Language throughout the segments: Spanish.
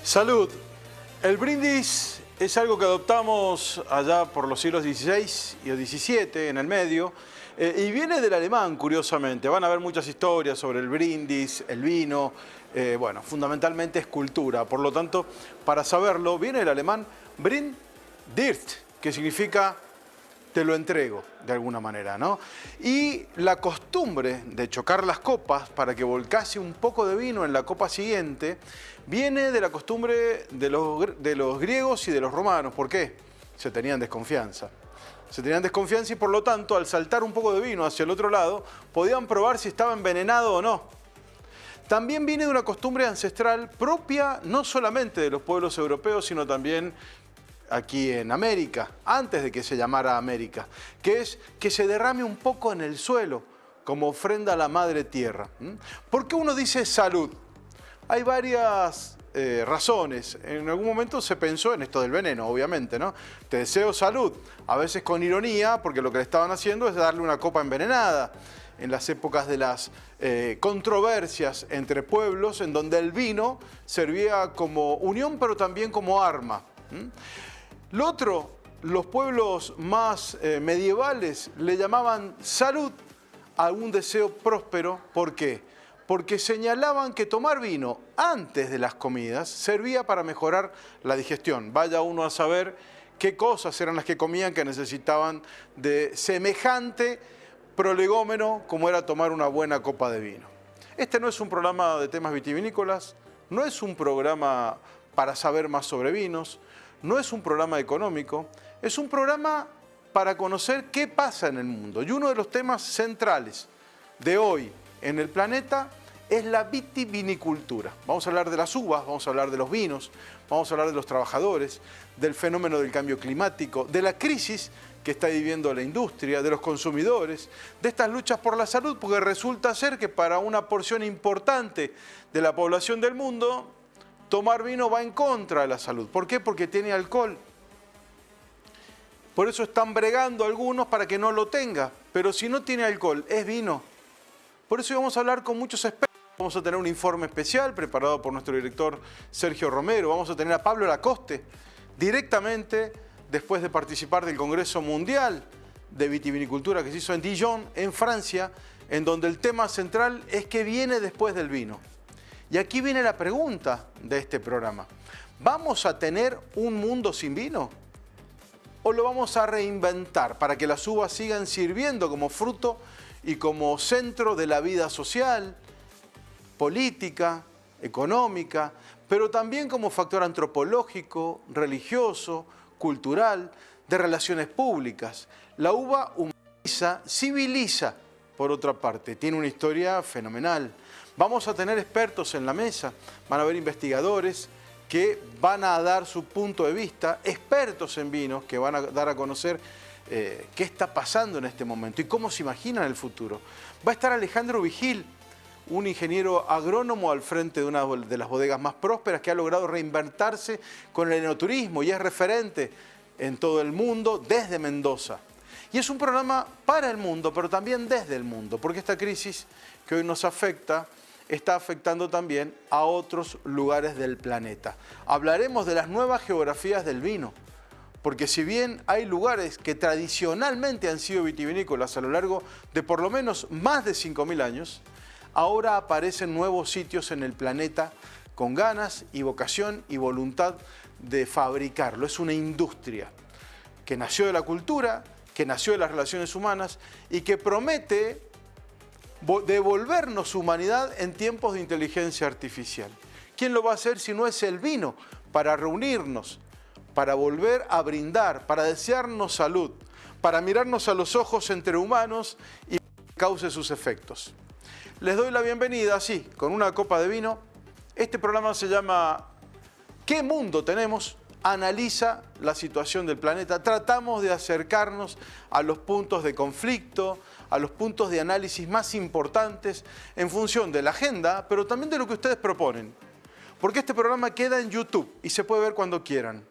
Salud. El brindis es algo que adoptamos allá por los siglos XVI y XVII, en el medio, y viene del alemán, curiosamente. Van a haber muchas historias sobre el brindis, el vino, bueno, fundamentalmente es cultura. Por lo tanto, para saberlo, viene del alemán brindirst, que significa te lo entrego, de alguna manera, ¿no? Y la costumbre de chocar las copas para que volcase un poco de vino en la copa siguiente viene de la costumbre de los griegos y de los romanos. ¿Por qué? Se tenían desconfianza. Se tenían desconfianza y por lo tanto, al saltar un poco de vino hacia el otro lado, podían probar si estaba envenenado o no. También viene de una costumbre ancestral propia no solamente de los pueblos europeos, sino también aquí en América, antes de que se llamara América, que es que se derrame un poco en el suelo como ofrenda a la madre tierra. ¿Por qué uno dice salud? Hay varias razones. En algún momento se pensó en esto del veneno, obviamente, ¿no? Te deseo salud, a veces con ironía, porque lo que le estaban haciendo es darle una copa envenenada. En las épocas de las controversias entre pueblos, en donde el vino servía como unión, pero también como arma. Lo otro, los pueblos más medievales le llamaban salud a un deseo próspero. ¿Por qué? Porque señalaban que tomar vino antes de las comidas servía para mejorar la digestión. Vaya uno a saber qué cosas eran las que comían que necesitaban de semejante prolegómeno como era tomar una buena copa de vino. Este no es un programa de temas vitivinícolas, no es un programa para saber más sobre vinos, no es un programa económico, es un programa para conocer qué pasa en el mundo. Y uno de los temas centrales de hoy en el planeta es la vitivinicultura. Vamos a hablar de las uvas, vamos a hablar de los vinos, vamos a hablar de los trabajadores, del fenómeno del cambio climático, de la crisis que está viviendo la industria, de los consumidores, de estas luchas por la salud, porque resulta ser que para una porción importante de la población del mundo, tomar vino va en contra de la salud. ¿Por qué? Porque tiene alcohol. Por eso están bregando algunos para que no lo tenga. Pero si no tiene alcohol, es vino. Por eso vamos a hablar con muchos expertos. Vamos a tener un informe especial preparado por nuestro director Sergio Romero. Vamos a tener a Pablo Lacoste, directamente después de participar del Congreso Mundial de Vitivinicultura que se hizo en Dijon, en Francia, en donde el tema central es qué viene después del vino. Y aquí viene la pregunta de este programa. ¿Vamos a tener un mundo sin vino? ¿O lo vamos a reinventar para que las uvas sigan sirviendo como fruto y como centro de la vida social, política, económica, pero también como factor antropológico, religioso, cultural, de relaciones públicas? La uva humaniza, civiliza, por otra parte, tiene una historia fenomenal. Vamos a tener expertos en la mesa, van a haber investigadores que van a dar su punto de vista, expertos en vinos que van a dar a conocer qué está pasando en este momento y cómo se imaginan el futuro. Va a estar Alejandro Vigil, un ingeniero agrónomo al frente de una de las bodegas más prósperas que ha logrado reinventarse con el enoturismo y es referente en todo el mundo desde Mendoza. Y es un programa para el mundo, pero también desde el mundo, porque esta crisis que hoy nos afecta está afectando también a otros lugares del planeta. Hablaremos de las nuevas geografías del vino, porque si bien hay lugares que tradicionalmente han sido vitivinícolas a lo largo de por lo menos más de 5.000 años, ahora aparecen nuevos sitios en el planeta con ganas y vocación y voluntad de fabricarlo. Es una industria que nació de la cultura, que nació de las relaciones humanas y que promete devolvernos humanidad en tiempos de inteligencia artificial. ¿Quién lo va a hacer si no es el vino? Para reunirnos, para volver a brindar, para desearnos salud, para mirarnos a los ojos entre humanos y que cause sus efectos. Les doy la bienvenida, así, con una copa de vino. Este programa se llama ¿Qué mundo tenemos? Analiza la situación del planeta. Tratamos de acercarnos a los puntos de conflicto, a los puntos de análisis más importantes en función de la agenda, pero también de lo que ustedes proponen. Porque este programa queda en YouTube y se puede ver cuando quieran.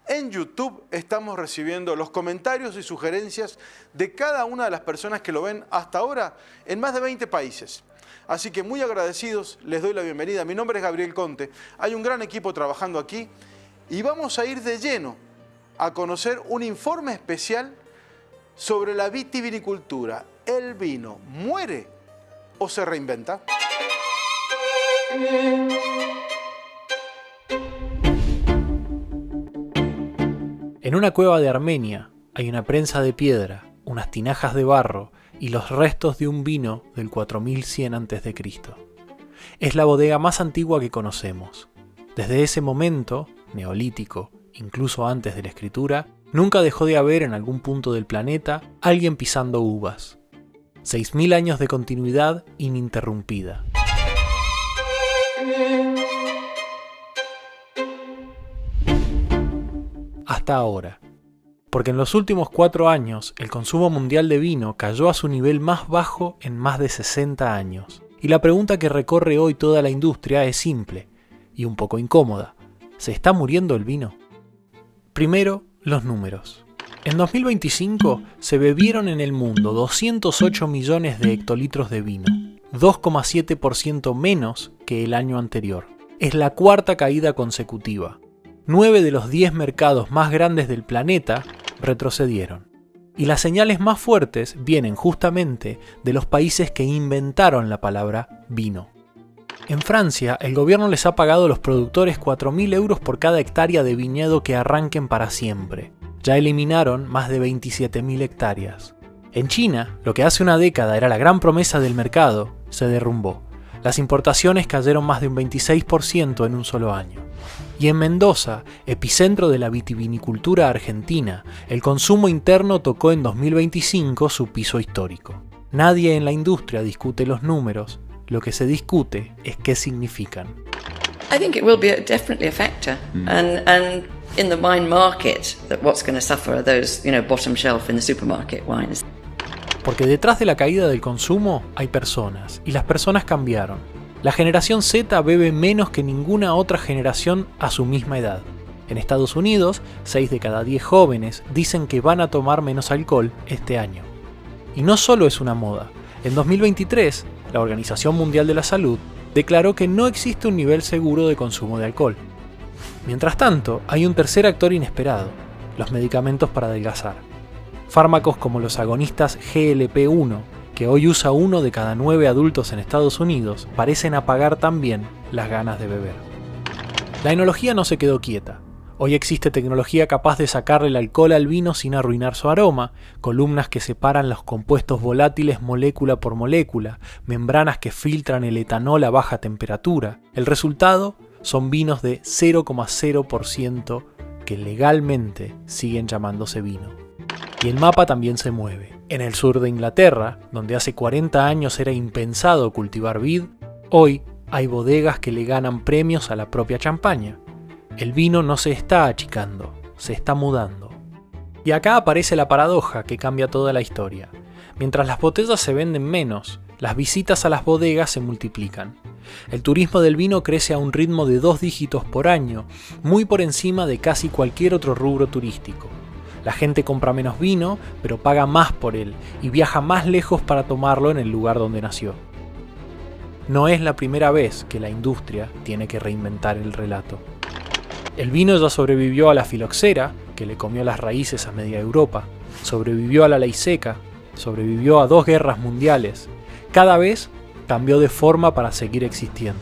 En YouTube estamos recibiendo los comentarios y sugerencias de cada una de las personas que lo ven hasta ahora en más de 20 países. Así que muy agradecidos, les doy la bienvenida. Mi nombre es Gabriel Conte. Hay un gran equipo trabajando aquí y vamos a ir de lleno a conocer un informe especial sobre la vitivinicultura. ¿El vino muere o se reinventa? En una cueva de Armenia hay una prensa de piedra, unas tinajas de barro y los restos de un vino del 4100 a.C. Es la bodega más antigua que conocemos. Desde ese momento, neolítico, incluso antes de la escritura, nunca dejó de haber en algún punto del planeta alguien pisando uvas. 6000 años de continuidad ininterrumpida. Hasta ahora. Porque en los últimos 4 años el consumo mundial de vino cayó a su nivel más bajo en más de 60 años. Y la pregunta que recorre hoy toda la industria es simple y un poco incómoda. ¿Se está muriendo el vino? Primero, los números. En 2025 se bebieron en el mundo 208 millones de hectolitros de vino, 2,7% menos que el año anterior. Es la cuarta caída consecutiva. 9 de los 10 mercados más grandes del planeta retrocedieron. Y las señales más fuertes vienen justamente de los países que inventaron la palabra vino. En Francia, el gobierno les ha pagado a los productores 4.000 euros por cada hectárea de viñedo que arranquen para siempre. Ya eliminaron más de 27.000 hectáreas. En China, lo que hace una década era la gran promesa del mercado, se derrumbó. Las importaciones cayeron más de un 26% en un solo año. Y en Mendoza, epicentro de la vitivinicultura argentina, el consumo interno tocó en 2025 su piso histórico. Nadie en la industria discute los números, lo que se discute es qué significan. I think it will be definitely a factor, and in the wine market, that what's going to suffer are those, bottom shelf in the supermarket wines. Porque detrás de la caída del consumo hay personas, y las personas cambiaron. La generación Z bebe menos que ninguna otra generación a su misma edad. En Estados Unidos, 6 de cada 10 jóvenes dicen que van a tomar menos alcohol este año. Y no solo es una moda. En 2023, la Organización Mundial de la Salud declaró que no existe un nivel seguro de consumo de alcohol. Mientras tanto, hay un tercer actor inesperado, los medicamentos para adelgazar. Fármacos como los agonistas GLP-1, que hoy usa 1 de cada 9 adultos en Estados Unidos, parecen apagar también las ganas de beber. La enología no se quedó quieta. Hoy existe tecnología capaz de sacarle el alcohol al vino sin arruinar su aroma, columnas que separan los compuestos volátiles molécula por molécula, membranas que filtran el etanol a baja temperatura. El resultado son vinos de 0,0% que legalmente siguen llamándose vino. Y el mapa también se mueve. En el sur de Inglaterra, donde hace 40 años era impensado cultivar vid, hoy hay bodegas que le ganan premios a la propia champaña. El vino no se está achicando, se está mudando. Y acá aparece la paradoja que cambia toda la historia. Mientras las botellas se venden menos, las visitas a las bodegas se multiplican. El turismo del vino crece a un ritmo de 2 dígitos por año, muy por encima de casi cualquier otro rubro turístico. La gente compra menos vino, pero paga más por él y viaja más lejos para tomarlo en el lugar donde nació. No es la primera vez que la industria tiene que reinventar el relato. El vino ya sobrevivió a la filoxera, que le comió las raíces a media Europa, sobrevivió a la ley seca, sobrevivió a 2 guerras mundiales. Cada vez cambió de forma para seguir existiendo.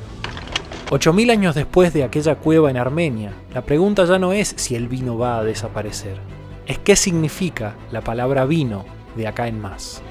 8000 años después de aquella cueva en Armenia, la pregunta ya no es si el vino va a desaparecer. Es qué significa la palabra vino de acá en más.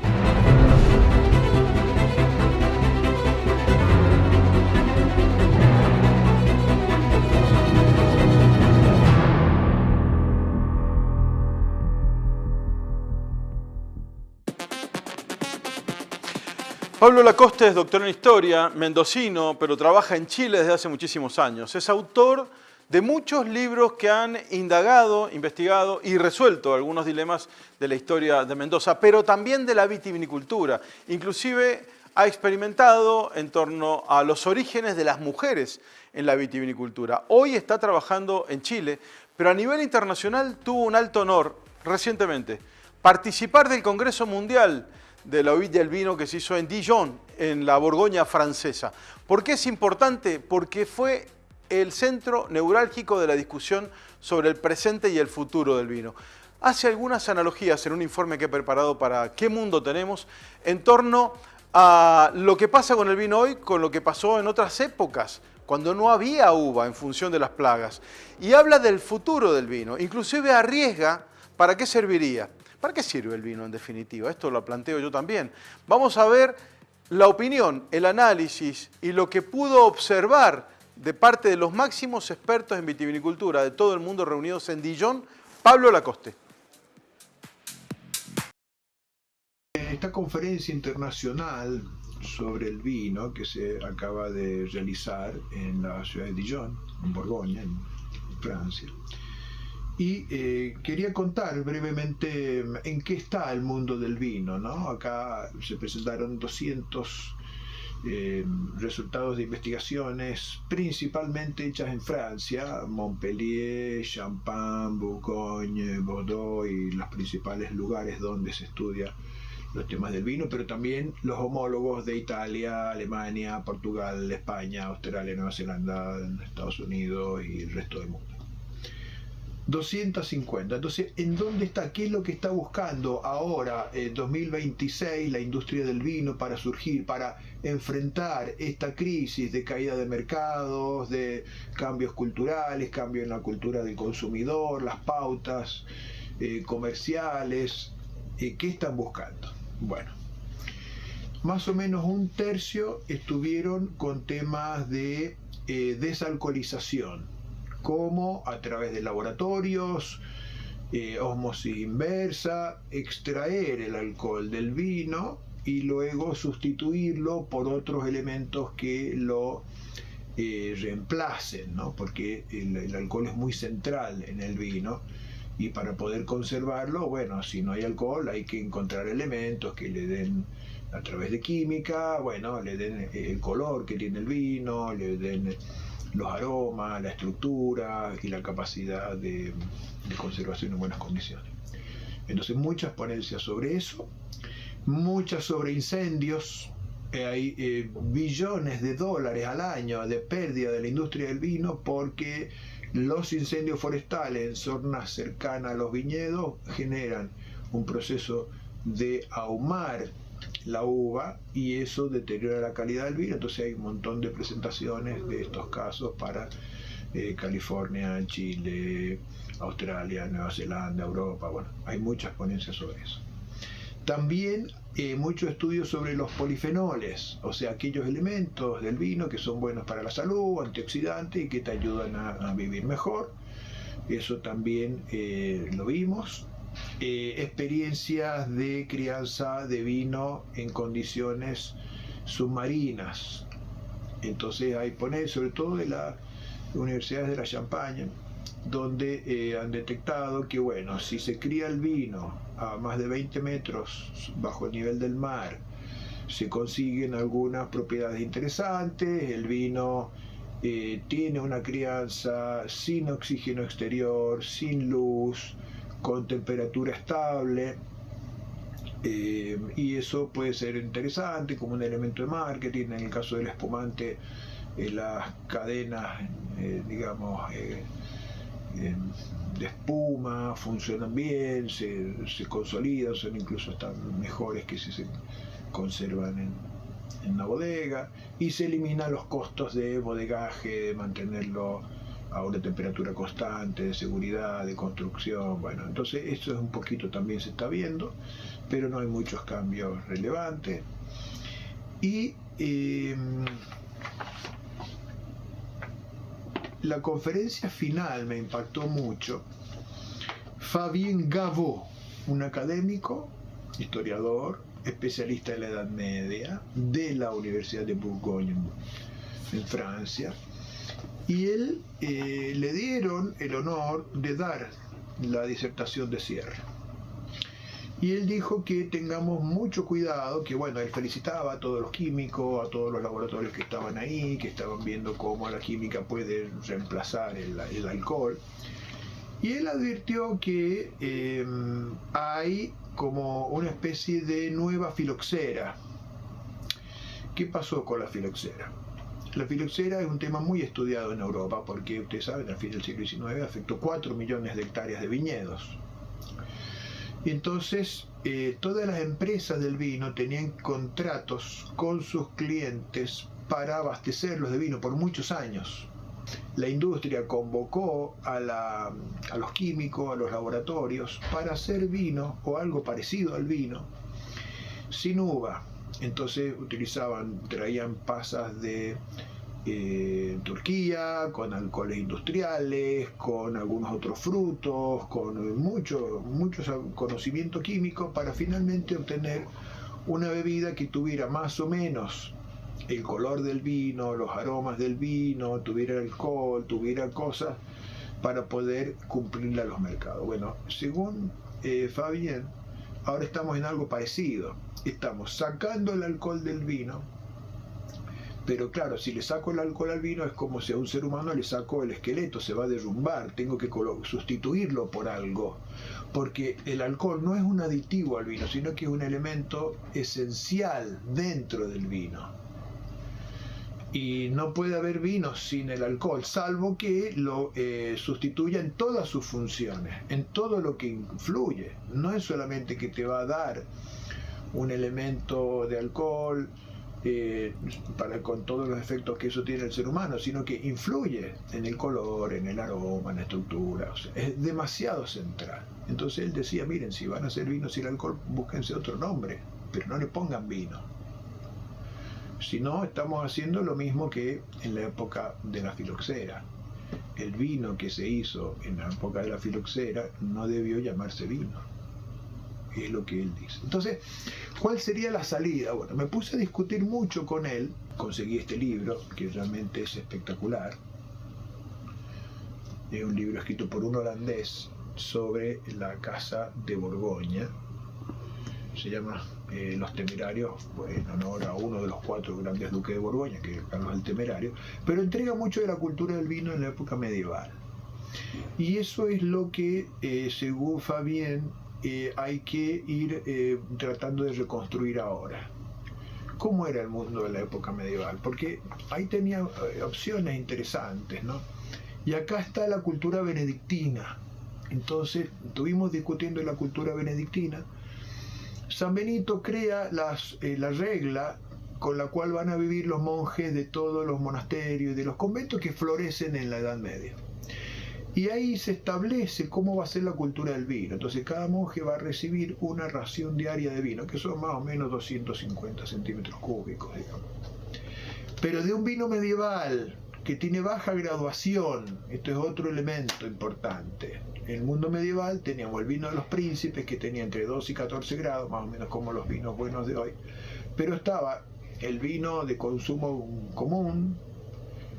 Pablo Lacoste es doctor en Historia, mendocino, pero trabaja en Chile desde hace muchísimos años. Es autor de muchos libros que han indagado, investigado y resuelto algunos dilemas de la historia de Mendoza, pero también de la vitivinicultura. Inclusive ha experimentado en torno a los orígenes de las mujeres en la vitivinicultura. Hoy está trabajando en Chile, pero a nivel internacional tuvo un alto honor recientemente: participar del Congreso Mundial de la huida del vino que se hizo en Dijon, en la Borgoña francesa. ¿Por qué es importante? Porque fue el centro neurálgico de la discusión sobre el presente y el futuro del vino. Hace algunas analogías en un informe que he preparado para ¿Qué mundo tenemos?, en torno a lo que pasa con el vino hoy, con lo que pasó en otras épocas, cuando no había uva en función de las plagas. Y habla del futuro del vino, inclusive arriesga para qué serviría. ¿Para qué sirve el vino en definitiva? Esto lo planteo yo también. Vamos a ver la opinión, el análisis y lo que pudo observar de parte de los máximos expertos en vitivinicultura de todo el mundo reunidos en Dijon, Pablo Lacoste. Esta conferencia internacional sobre el vino que se acaba de realizar en la ciudad de Dijon, en Borgoña, en Francia. Y quería contar brevemente en qué está el mundo del vino, ¿no? Acá se presentaron 200 resultados de investigaciones principalmente hechas en Francia, Montpellier, Champagne, Bourgogne, Bordeaux y los principales lugares donde se estudia los temas del vino, pero también los homólogos de Italia, Alemania, Portugal, España, Australia, Nueva Zelanda, Estados Unidos y el resto del mundo. 250. Entonces, ¿en dónde está? ¿Qué es lo que está buscando ahora, 2026, la industria del vino para surgir, para enfrentar esta crisis de caída de mercados, de cambios culturales, cambio en la cultura del consumidor, las pautas comerciales? ¿Qué están buscando? Bueno, más o menos un tercio estuvieron con temas de desalcoholización, como a través de laboratorios, ósmosis inversa, extraer el alcohol del vino y luego sustituirlo por otros elementos que lo reemplacen, ¿no? Porque el alcohol es muy central en el vino. Y para poder conservarlo, bueno, si no hay alcohol hay que encontrar elementos que le den, a través de química, bueno, le den el color que tiene el vino, le den los aromas, la estructura y la capacidad de conservación en buenas condiciones. Entonces, muchas ponencias sobre eso, muchas sobre incendios. Hay billones de dólares al año de pérdida de la industria del vino porque los incendios forestales en zonas cercanas a los viñedos generan un proceso de ahumar la uva y eso deteriora la calidad del vino. Entonces hay un montón de presentaciones de estos casos para California, Chile, Australia, Nueva Zelanda, Europa. Bueno, hay muchas ponencias sobre eso. También muchos estudios sobre los polifenoles, o sea, aquellos elementos del vino que son buenos para la salud, antioxidantes y que te ayudan a vivir mejor. Eso también lo vimos. Experiencias de crianza de vino en condiciones submarinas. Entonces hay ponencias, sobre todo de las universidades de la Champaña, donde han detectado que, bueno, si se cría el vino a más de 20 metros bajo el nivel del mar, se consiguen algunas propiedades interesantes. El vino tiene una crianza sin oxígeno exterior, sin luz, con temperatura estable, y eso puede ser interesante como un elemento de marketing. En el caso del espumante, las cadenas, digamos, de espuma funcionan bien, se consolidan, son incluso están mejores que si se conservan en la bodega, y se eliminan los costos de bodegaje, de mantenerlo a una temperatura constante, de seguridad, de construcción. Bueno, entonces esto es un poquito, también se está viendo, pero no hay muchos cambios relevantes. Y la conferencia final me impactó mucho. Fabien Gavot, un académico, historiador, especialista en la Edad Media, de la Universidad de Bourgogne en Francia, y él le dieron el honor de dar la disertación de cierre. Y él dijo que tengamos mucho cuidado, que bueno, él felicitaba a todos los químicos, a todos los laboratorios que estaban ahí, que estaban viendo cómo la química puede reemplazar el alcohol. Y él advirtió que hay como una especie de nueva filoxera. ¿Qué pasó con la filoxera? La filoxera es un tema muy estudiado en Europa porque, ustedes saben, al fin del siglo XIX afectó 4 millones de hectáreas de viñedos. Y entonces todas las empresas del vino tenían contratos con sus clientes para abastecerlos de vino por muchos años. La industria convocó a los químicos, a los laboratorios, para hacer vino o algo parecido al vino sin uva. Entonces traían pasas de Turquía, con alcoholes industriales, con algunos otros frutos, con mucho conocimiento químico para finalmente obtener una bebida que tuviera más o menos el color del vino, los aromas del vino, tuviera alcohol, tuviera cosas para poder cumplirle a los mercados. Bueno, según Fabien, ahora estamos en algo parecido. Estamos sacando el alcohol del vino, pero claro, si le saco el alcohol al vino es como si a un ser humano le saco el esqueleto, se va a derrumbar, tengo que sustituirlo por algo, porque el alcohol no es un aditivo al vino, sino que es un elemento esencial dentro del vino. Y no puede haber vino sin el alcohol, salvo que lo sustituya en todas sus funciones, en todo lo que influye. No es solamente que te va a dar un elemento de alcohol con todos los efectos que eso tiene el ser humano, sino que influye en el color, en el aroma, en la estructura. O sea, es demasiado central. Entonces él decía, miren, si van a hacer vino sin alcohol, búsquense otro nombre, pero no le pongan vino. Si no, estamos haciendo lo mismo que en la época de la filoxera. El vino que se hizo en la época de la filoxera no debió llamarse vino. Es lo que él dice. Entonces, ¿cuál sería la salida? Bueno, me puse a discutir mucho con él. Conseguí este libro, que realmente es espectacular. Es un libro escrito por un holandés sobre la casa de Borgoña. Se llama Los Temerarios, en honor a uno de los 4 grandes duques de Borgoña, que es Carlos el Temerario, pero entrega mucho de la cultura del vino en la época medieval. Y eso es lo que, según Fabien, hay que ir tratando de reconstruir ahora. ¿Cómo era el mundo de la época medieval? Porque ahí tenía opciones interesantes, ¿no? Y acá está la cultura benedictina. Entonces, estuvimos discutiendo la cultura benedictina. San Benito crea la regla con la cual van a vivir los monjes de todos los monasterios y de los conventos que florecen en la Edad Media. Y ahí se establece cómo va a ser la cultura del vino. Entonces cada monje va a recibir una ración diaria de vino, que son más o menos 250 centímetros cúbicos, digamos. Pero de un vino medieval que tiene baja graduación, esto es otro elemento importante. En el mundo medieval teníamos el vino de los príncipes, que tenía entre 12 y 14 grados, más o menos como los vinos buenos de hoy, pero estaba el vino de consumo común,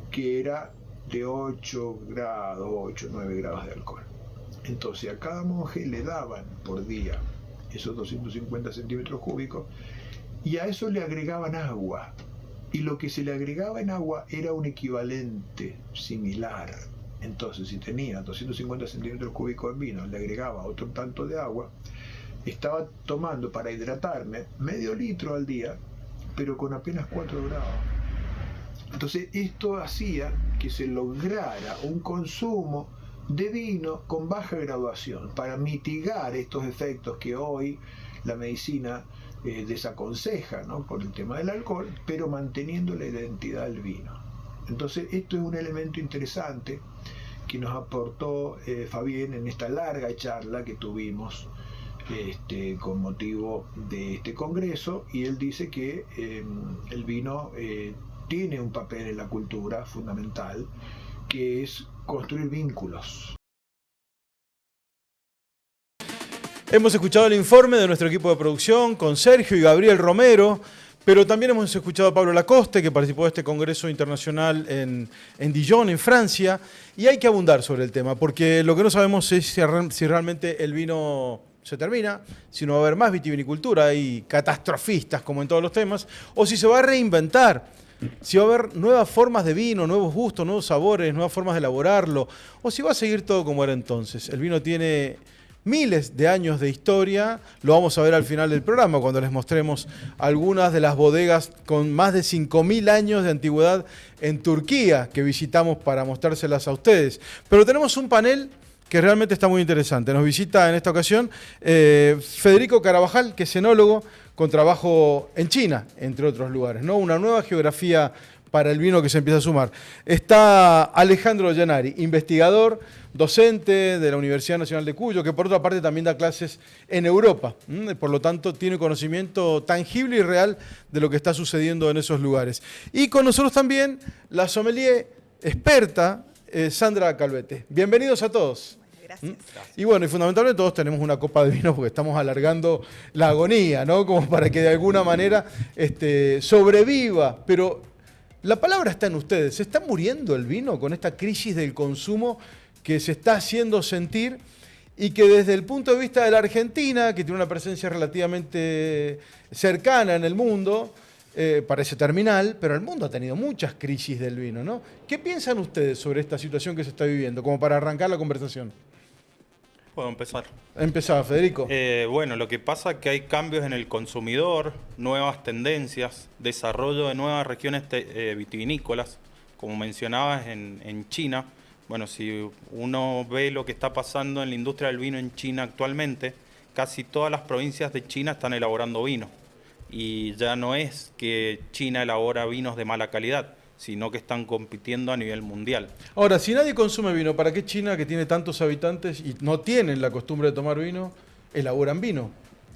que era de 8 grados, 8 o 9 grados de alcohol. Entonces a cada monje le daban por día esos 250 centímetros cúbicos y a eso le agregaban agua. Y lo que se le agregaba en agua era un equivalente similar. Entonces, si tenía 250 centímetros cúbicos en vino, le agregaba otro tanto de agua, estaba tomando para hidratarme medio litro al día, pero con apenas 4 grados. Entonces, esto hacía que se lograra un consumo de vino con baja graduación para mitigar estos efectos que hoy la medicina desaconseja, ¿no?, por el tema del alcohol, pero manteniendo la identidad del vino. Entonces esto es un elemento interesante que nos aportó Fabien en esta larga charla que tuvimos con motivo de este congreso, y él dice que el vino tiene un papel en la cultura fundamental, que es construir vínculos. Hemos escuchado el informe de nuestro equipo de producción con Sergio y Gabriel Romero, pero también hemos escuchado a Pablo Lacoste, que participó de este congreso internacional en Dijon, en Francia, y hay que abundar sobre el tema, porque lo que no sabemos es si realmente el vino se termina, si no va a haber más vitivinicultura, hay catastrofistas como en todos los temas, o si se va a reinventar, si va a haber nuevas formas de vino, nuevos gustos, nuevos sabores, nuevas formas de elaborarlo, o si va a seguir todo como era entonces. El vino tiene miles de años de historia. Lo vamos a ver al final del programa, cuando les mostremos algunas de las bodegas con más de 5.000 años de antigüedad en Turquía, que visitamos para mostrárselas a ustedes. Pero tenemos un panel que realmente está muy interesante. Nos visita en esta ocasión Federico Carabajal, que es enólogo con trabajo en China, entre otros lugares, ¿no? Una nueva geografía para el vino que se empieza a sumar. Está Alejandro Llanari, investigador, docente de la Universidad Nacional de Cuyo, que por otra parte también da clases en Europa. Por lo tanto, tiene conocimiento tangible y real de lo que está sucediendo en esos lugares. Y con nosotros también la sommelier experta, Sandra Calvete. Bienvenidos a todos. Gracias. Y bueno, y fundamentalmente todos tenemos una copa de vino porque estamos alargando la agonía, ¿no? Como para que de alguna manera sobreviva. Pero la palabra está en ustedes. ¿Se está muriendo el vino con esta crisis del consumo que se está haciendo sentir y que desde el punto de vista de la Argentina, que tiene una presencia relativamente cercana en el mundo, parece terminal, pero el mundo ha tenido muchas crisis del vino, ¿no? ¿Qué piensan ustedes sobre esta situación que se está viviendo, como para arrancar la conversación? Puedo empezar. Empezaba, Federico. Bueno, lo que pasa es que hay cambios en el consumidor, nuevas tendencias, desarrollo de nuevas regiones vitivinícolas, como mencionabas en China. Bueno, si uno ve lo que está pasando en la industria del vino en China actualmente, casi todas las provincias de China están elaborando vino. Y ya no es que China elabora vinos de mala calidad, sino que están compitiendo a nivel mundial. Ahora, si nadie consume vino, ¿para qué China, que tiene tantos habitantes y no tienen la costumbre de tomar vino, elaboran vino?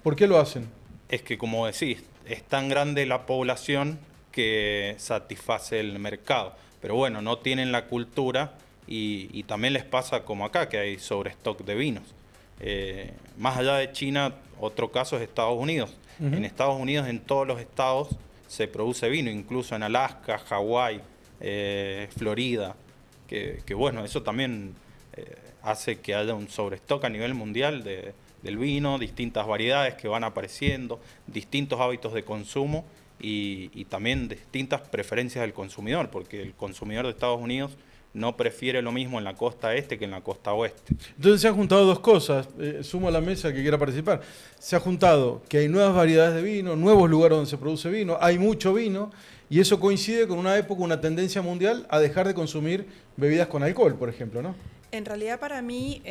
¿Por qué lo hacen? Es que, como decís, es tan grande la población que satisface el mercado. Pero bueno, no tienen la cultura y también les pasa como acá, que hay sobrestock de vinos. Más allá de China, otro caso es Estados Unidos. En Estados Unidos, en todos los estados, se produce vino, incluso en Alaska, Hawái, Florida, que bueno, eso también hace que haya un sobrestock a nivel mundial del vino, distintas variedades que van apareciendo, distintos hábitos de consumo y también distintas preferencias del consumidor, porque el consumidor de Estados Unidos no prefiere lo mismo en la costa este que en la costa oeste. Entonces se han juntado dos cosas, sumo a la mesa que quiera participar. Se ha juntado que hay nuevas variedades de vino, nuevos lugares donde se produce vino, hay mucho vino, y eso coincide con una época, una tendencia mundial a dejar de consumir bebidas con alcohol, por ejemplo, ¿no? En realidad para mí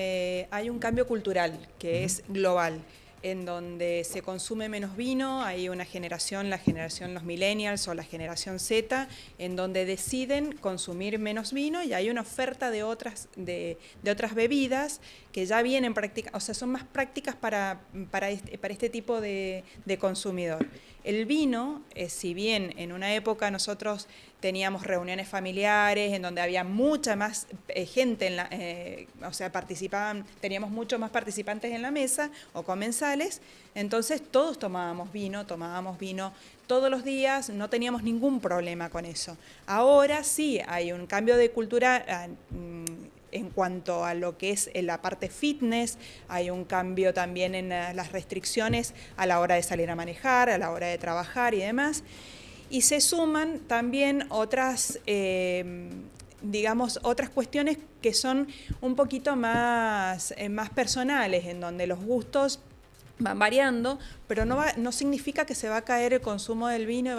hay un cambio cultural que es global, en donde se consume menos vino, hay una generación, la generación los millennials o la generación Z, en donde deciden consumir menos vino y hay una oferta de otras bebidas que ya vienen prácticas, o sea, son más prácticas para este tipo de consumidor. El vino, si bien en una época nosotros teníamos reuniones familiares en donde había mucha más gente, o sea, teníamos muchos más participantes en la mesa o comensales, entonces todos tomábamos vino todos los días, no teníamos ningún problema con eso. Ahora sí hay un cambio de cultura en cuanto a lo que es la parte fitness, hay un cambio también en las restricciones a la hora de salir a manejar, a la hora de trabajar y demás. Y se suman también otras, otras cuestiones que son un poquito más personales, en donde los gustos van variando, pero no significa que se va a caer el consumo del vino y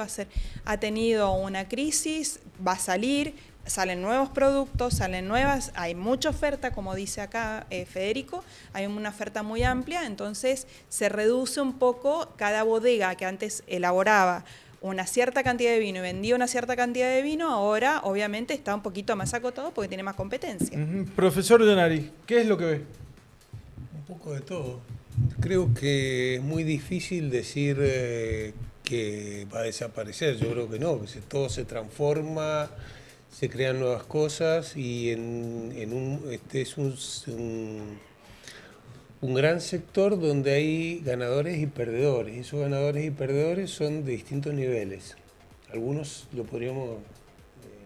ha tenido una crisis, va a salir, salen nuevos productos, hay mucha oferta, como dice acá Federico, hay una oferta muy amplia, entonces se reduce un poco cada bodega que antes elaboraba una cierta cantidad de vino y vendía una cierta cantidad de vino, ahora obviamente está un poquito más acotado porque tiene más competencia. Profesor Llanari, ¿qué es lo que ve? Un poco de todo. Creo que es muy difícil decir que va a desaparecer, yo creo que no, que todo se transforma, se crean nuevas cosas y es un gran sector donde hay ganadores y perdedores. Esos ganadores y perdedores son de distintos niveles. Algunos lo podríamos,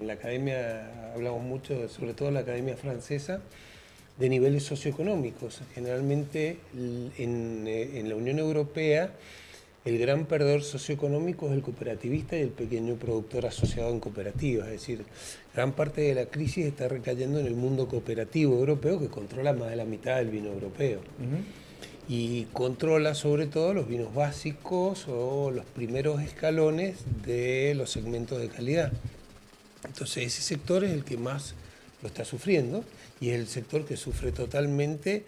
en la academia hablamos mucho, sobre todo en la academia francesa, de niveles socioeconómicos. Generalmente en la Unión Europea el gran perdedor socioeconómico es el cooperativista y el pequeño productor asociado en cooperativas. Es decir, gran parte de la crisis está recayendo en el mundo cooperativo europeo, que controla más de la mitad del vino europeo. Y controla sobre todo los vinos básicos o los primeros escalones de los segmentos de calidad. Entonces ese sector es el que más lo está sufriendo y es el sector que sufre totalmente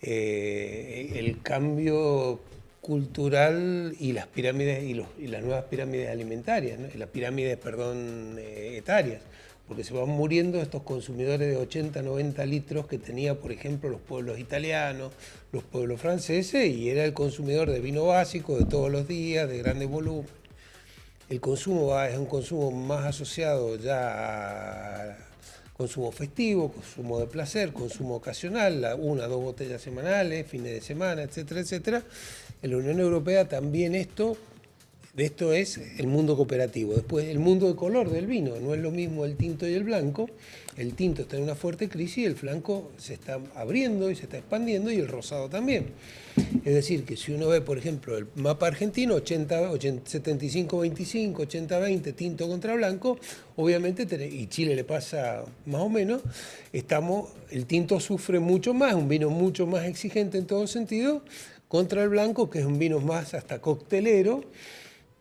el cambio cultural y las pirámides y las nuevas pirámides alimentarias, ¿no? Las pirámides, etarias, porque se van muriendo estos consumidores de 80, 90 litros que tenía, por ejemplo, los pueblos italianos, los pueblos franceses, y era el consumidor de vino básico de todos los días, de grandes volúmenes. El consumo es un consumo más asociado ya a consumo festivo, consumo de placer, consumo ocasional, 1 o 2 botellas semanales, fines de semana, etcétera, etcétera. En la Unión Europea también esto es el mundo cooperativo. Después, el mundo de color del vino. No es lo mismo el tinto y el blanco. El tinto está en una fuerte crisis, el blanco se está abriendo y se está expandiendo, y el rosado también. Es decir, que si uno ve, por ejemplo, el mapa argentino, 75-25, 80-20, tinto contra blanco, obviamente, y Chile le pasa más o menos, el tinto sufre mucho más, un vino mucho más exigente en todo sentido, contra el blanco, que es un vino más hasta coctelero,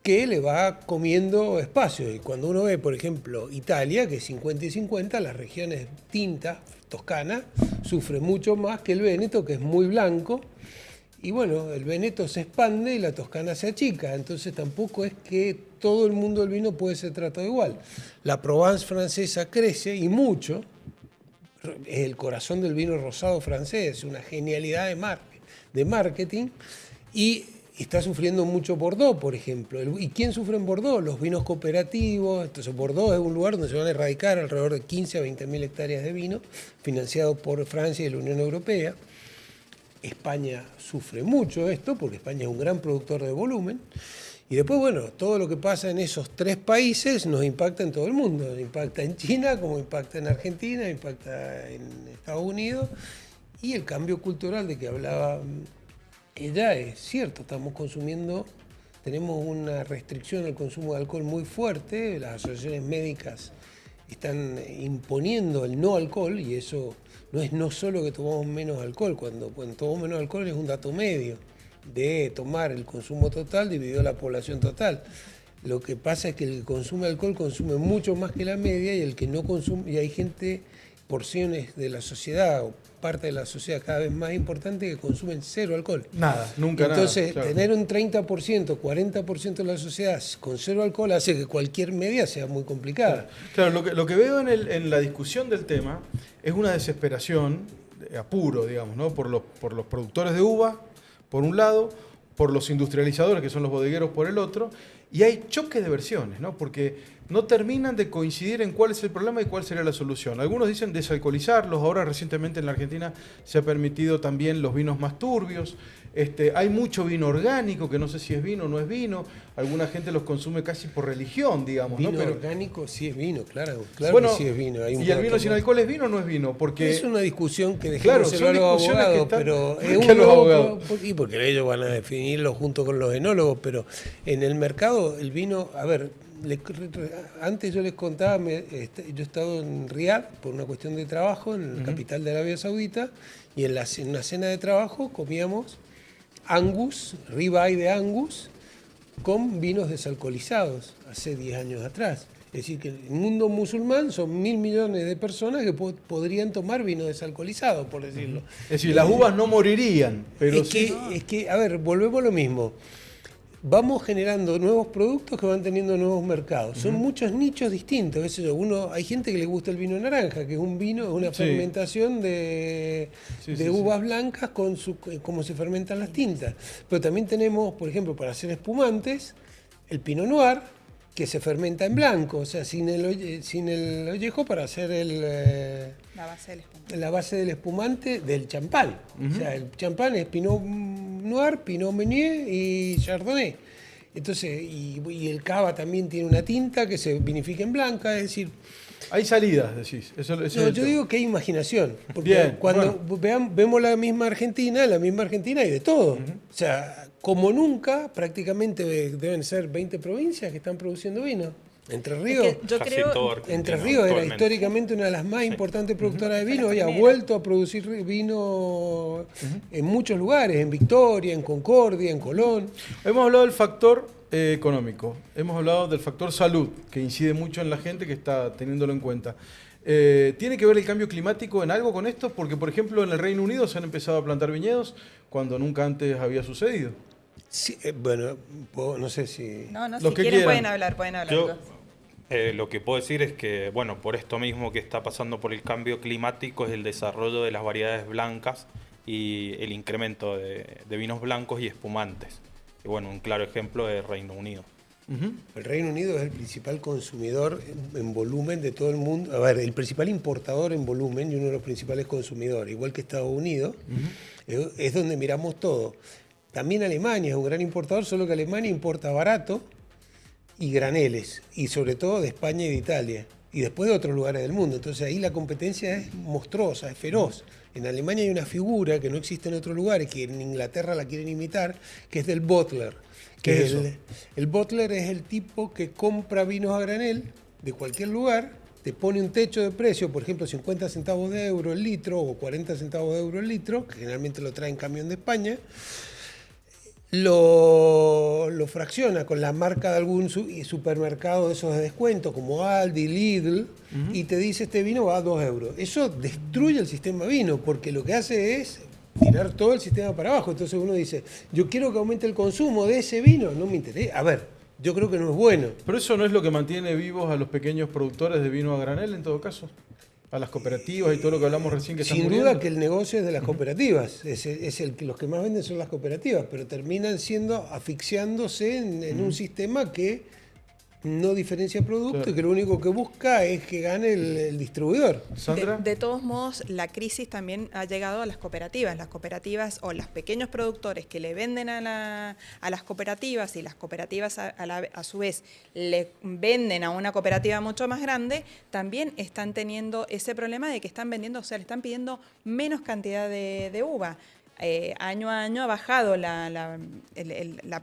que le va comiendo espacio. Y cuando uno ve, por ejemplo, Italia, que es 50 y 50, las regiones tintas, Toscana, sufre mucho más que el Véneto, que es muy blanco. Y bueno, el Véneto se expande y la Toscana se achica. Entonces tampoco es que todo el mundo del vino puede ser tratado igual. La Provence francesa crece, y mucho. Es el corazón del vino rosado francés, una genialidad de marketing. Y está sufriendo mucho Bordeaux, por ejemplo. ¿Y quién sufre en Bordeaux? Los vinos cooperativos. Entonces Bordeaux es un lugar donde se van a erradicar alrededor de 15 a 20 mil hectáreas de vino, financiado por Francia y la Unión Europea. España sufre mucho esto, porque España es un gran productor de volumen. Y después, bueno, todo lo que pasa en esos 3 países nos impacta en todo el mundo. Nos impacta en China, como impacta en Argentina, impacta en Estados Unidos. Y el cambio cultural de que hablaba ella es cierto, tenemos una restricción al consumo de alcohol muy fuerte, las asociaciones médicas están imponiendo el no alcohol, y eso no solo que tomamos menos alcohol, cuando tomamos menos alcohol es un dato medio de tomar el consumo total dividido la población total. Lo que pasa es que el que consume alcohol consume mucho más que la media, y el que no consume, y hay porciones de la sociedad o parte de la sociedad cada vez más importante que consumen 0 alcohol. Nunca. Entonces, claro. Tener un 30%, 40% de la sociedad con 0 alcohol hace que cualquier medida sea muy complicada. Claro, lo que veo en la discusión del tema es una desesperación, apuro, digamos, ¿no? Por los productores de uva, por un lado, por los industrializadores, que son los bodegueros, por el otro, y hay choques de versiones, ¿no? Porque no terminan de coincidir en cuál es el problema y cuál sería la solución. Algunos dicen desalcoholizarlos. Ahora recientemente en la Argentina se ha permitido también los vinos más turbios. Hay mucho vino orgánico, que no sé si es vino o no es vino. Alguna gente los consume casi por religión, digamos. Vino, ¿no? Pero orgánico sí es vino, claro bueno, que sí es vino. ¿y el vino sin alcohol es vino o no es vino? Porque es una discusión que claro, dejemos a los abogados, pero es un abogado. Y porque ellos van a definirlo junto con los enólogos, pero en el mercado el vino, a ver, antes yo les contaba, yo he estado en Riad por una cuestión de trabajo, en la capital de Arabia Saudita, y en una cena de trabajo comíamos Angus, ribeye de Angus, con vinos desalcoholizados, hace 10 años atrás. Es decir, que en el mundo musulmán son 1.000 millones de personas que podrían tomar vino desalcoholizado, por decirlo. Es decir, las uvas no morirían, pero es que, a ver, volvemos a lo mismo. Vamos generando nuevos productos que van teniendo nuevos mercados. Son muchos nichos distintos. Hay gente que le gusta el vino naranja, que es un vino, una fermentación de uvas blancas con cómo se fermentan las tintas. Pero también tenemos, por ejemplo, para hacer espumantes, el Pinot Noir, que se fermenta en blanco, o sea, sin el ollejo, para hacer la base del espumante del champán. O sea, el champán es Pinot Noir, Pinot Meunier y Chardonnay. Entonces, y el cava también tiene una tinta que se vinifica en blanca, es decir, Hay salidas, decís. Eso No, es yo digo que hay imaginación. Porque Bien, cuando vemos la misma Argentina hay de todo. O sea, como nunca, prácticamente deben ser 20 provincias que están produciendo vino. Entre Ríos. Es que yo Casi creo, todo Argentina, Entre Ríos era actualmente. históricamente una de las más importantes productoras de vino, Fue hoy la ha primera. vuelto a producir vino en muchos lugares, en Victoria, en Concordia, en Colón. Hemos hablado del factor económico, hemos hablado del factor salud, que incide mucho en la gente que está teniéndolo en cuenta. ¿Tiene que ver el cambio climático en algo con esto? Porque, por ejemplo, en el Reino Unido se han empezado a plantar viñedos cuando nunca antes había sucedido. Sí, bueno, no sé si... no, Los si que quieren quieran. pueden hablar. Yo lo que puedo decir es que, bueno, por esto mismo que está pasando por el cambio climático es el desarrollo de las variedades blancas y el incremento de vinos blancos y espumantes. Y bueno, un claro ejemplo es Reino Unido. El Reino Unido es el principal consumidor en volumen de todo el mundo. A ver, el principal importador en volumen y uno de los principales consumidores, igual que Estados Unidos, es donde miramos todo. También Alemania es un gran importador, solo que Alemania importa barato y graneles, y sobre todo de España y de Italia, y después de otros lugares del mundo. Entonces ahí la competencia es monstruosa, es feroz. En Alemania hay una figura que no existe en otros lugares, que en Inglaterra la quieren imitar, que es del bottler. ¿Qué es eso? El bottler es el tipo que compra vinos a granel de cualquier lugar, te pone un techo de precio, por ejemplo, 50 centavos de euro el litro o 40 centavos de euro el litro, que generalmente lo trae en camión de España, lo fracciona con la marca de algún supermercado de esos de descuento, como Aldi, Lidl, y te dice este vino va a 2 euros. Eso destruye el sistema vino, porque lo que hace es tirar todo el sistema para abajo. Entonces uno dice, yo quiero que aumente el consumo de ese vino, no me interesa. A ver, yo creo que no es bueno. Pero eso no es lo que mantiene vivos a los pequeños productores de vino a granel, en todo caso. A las cooperativas y todo lo que hablamos recién que están Sin muriendo. duda que el negocio es de las cooperativas. Los que más venden son las cooperativas, pero terminan asfixiándose en un sistema que no diferencia producto, Claro. y que lo único que busca es que gane el distribuidor. Sandra. De todos modos, la crisis también ha llegado a las cooperativas. Las cooperativas o los pequeños productores que le venden a las cooperativas, y las cooperativas a su vez le venden a una cooperativa mucho más grande, también están teniendo ese problema de que están vendiendo, o sea, le están pidiendo menos cantidad de uva. Año a año ha bajado la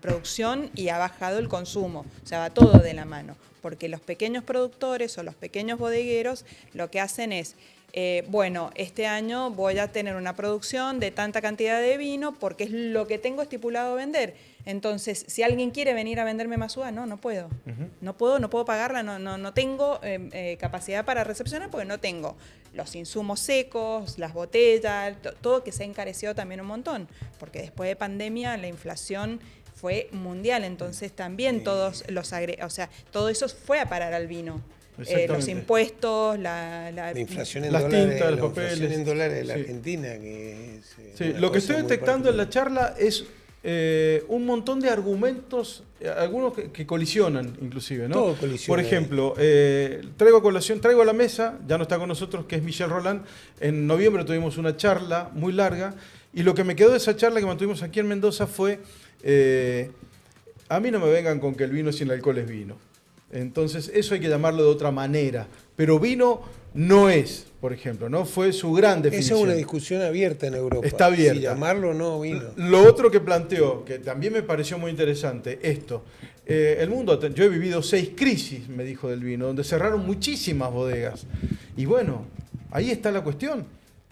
producción y ha bajado el consumo, o sea, va todo de la mano, porque los pequeños productores o los pequeños bodegueros lo que hacen es, bueno, este año voy a tener una producción de tanta cantidad de vino porque es lo que tengo estipulado vender. Entonces, si alguien quiere venir a venderme más uva, no puedo. No puedo pagarla, no tengo capacidad para recepcionar porque no tengo los insumos secos, las botellas, todo que se ha encarecido también un montón, porque después de pandemia la inflación fue mundial, entonces también todos todo eso fue a parar al vino. Los impuestos, La inflación en Las dólares, tintas, los la inflación papeles. en dólares de la Sí. Argentina, que es Sí, una lo que cosa estoy muy detectando en la particular. charla es un montón de argumentos, algunos que colisionan inclusive, ¿no? Todo colisiona. Por ejemplo, traigo a la mesa, ya no está con nosotros, que es Michel Roland. En noviembre tuvimos una charla muy larga y lo que me quedó de esa charla que mantuvimos aquí en Mendoza fue, a mí no me vengan con que el vino sin alcohol es vino. Entonces eso hay que llamarlo de otra manera, pero vino no es, por ejemplo, ¿no? Fue su gran definición. Esa es una discusión abierta en Europa. Está abierta. Si llamarlo o no vino. Lo otro que planteó, que también me pareció muy interesante, esto. El mundo, yo he vivido 6 crisis, me dijo, del vino, donde cerraron muchísimas bodegas. Y bueno, ahí está la cuestión.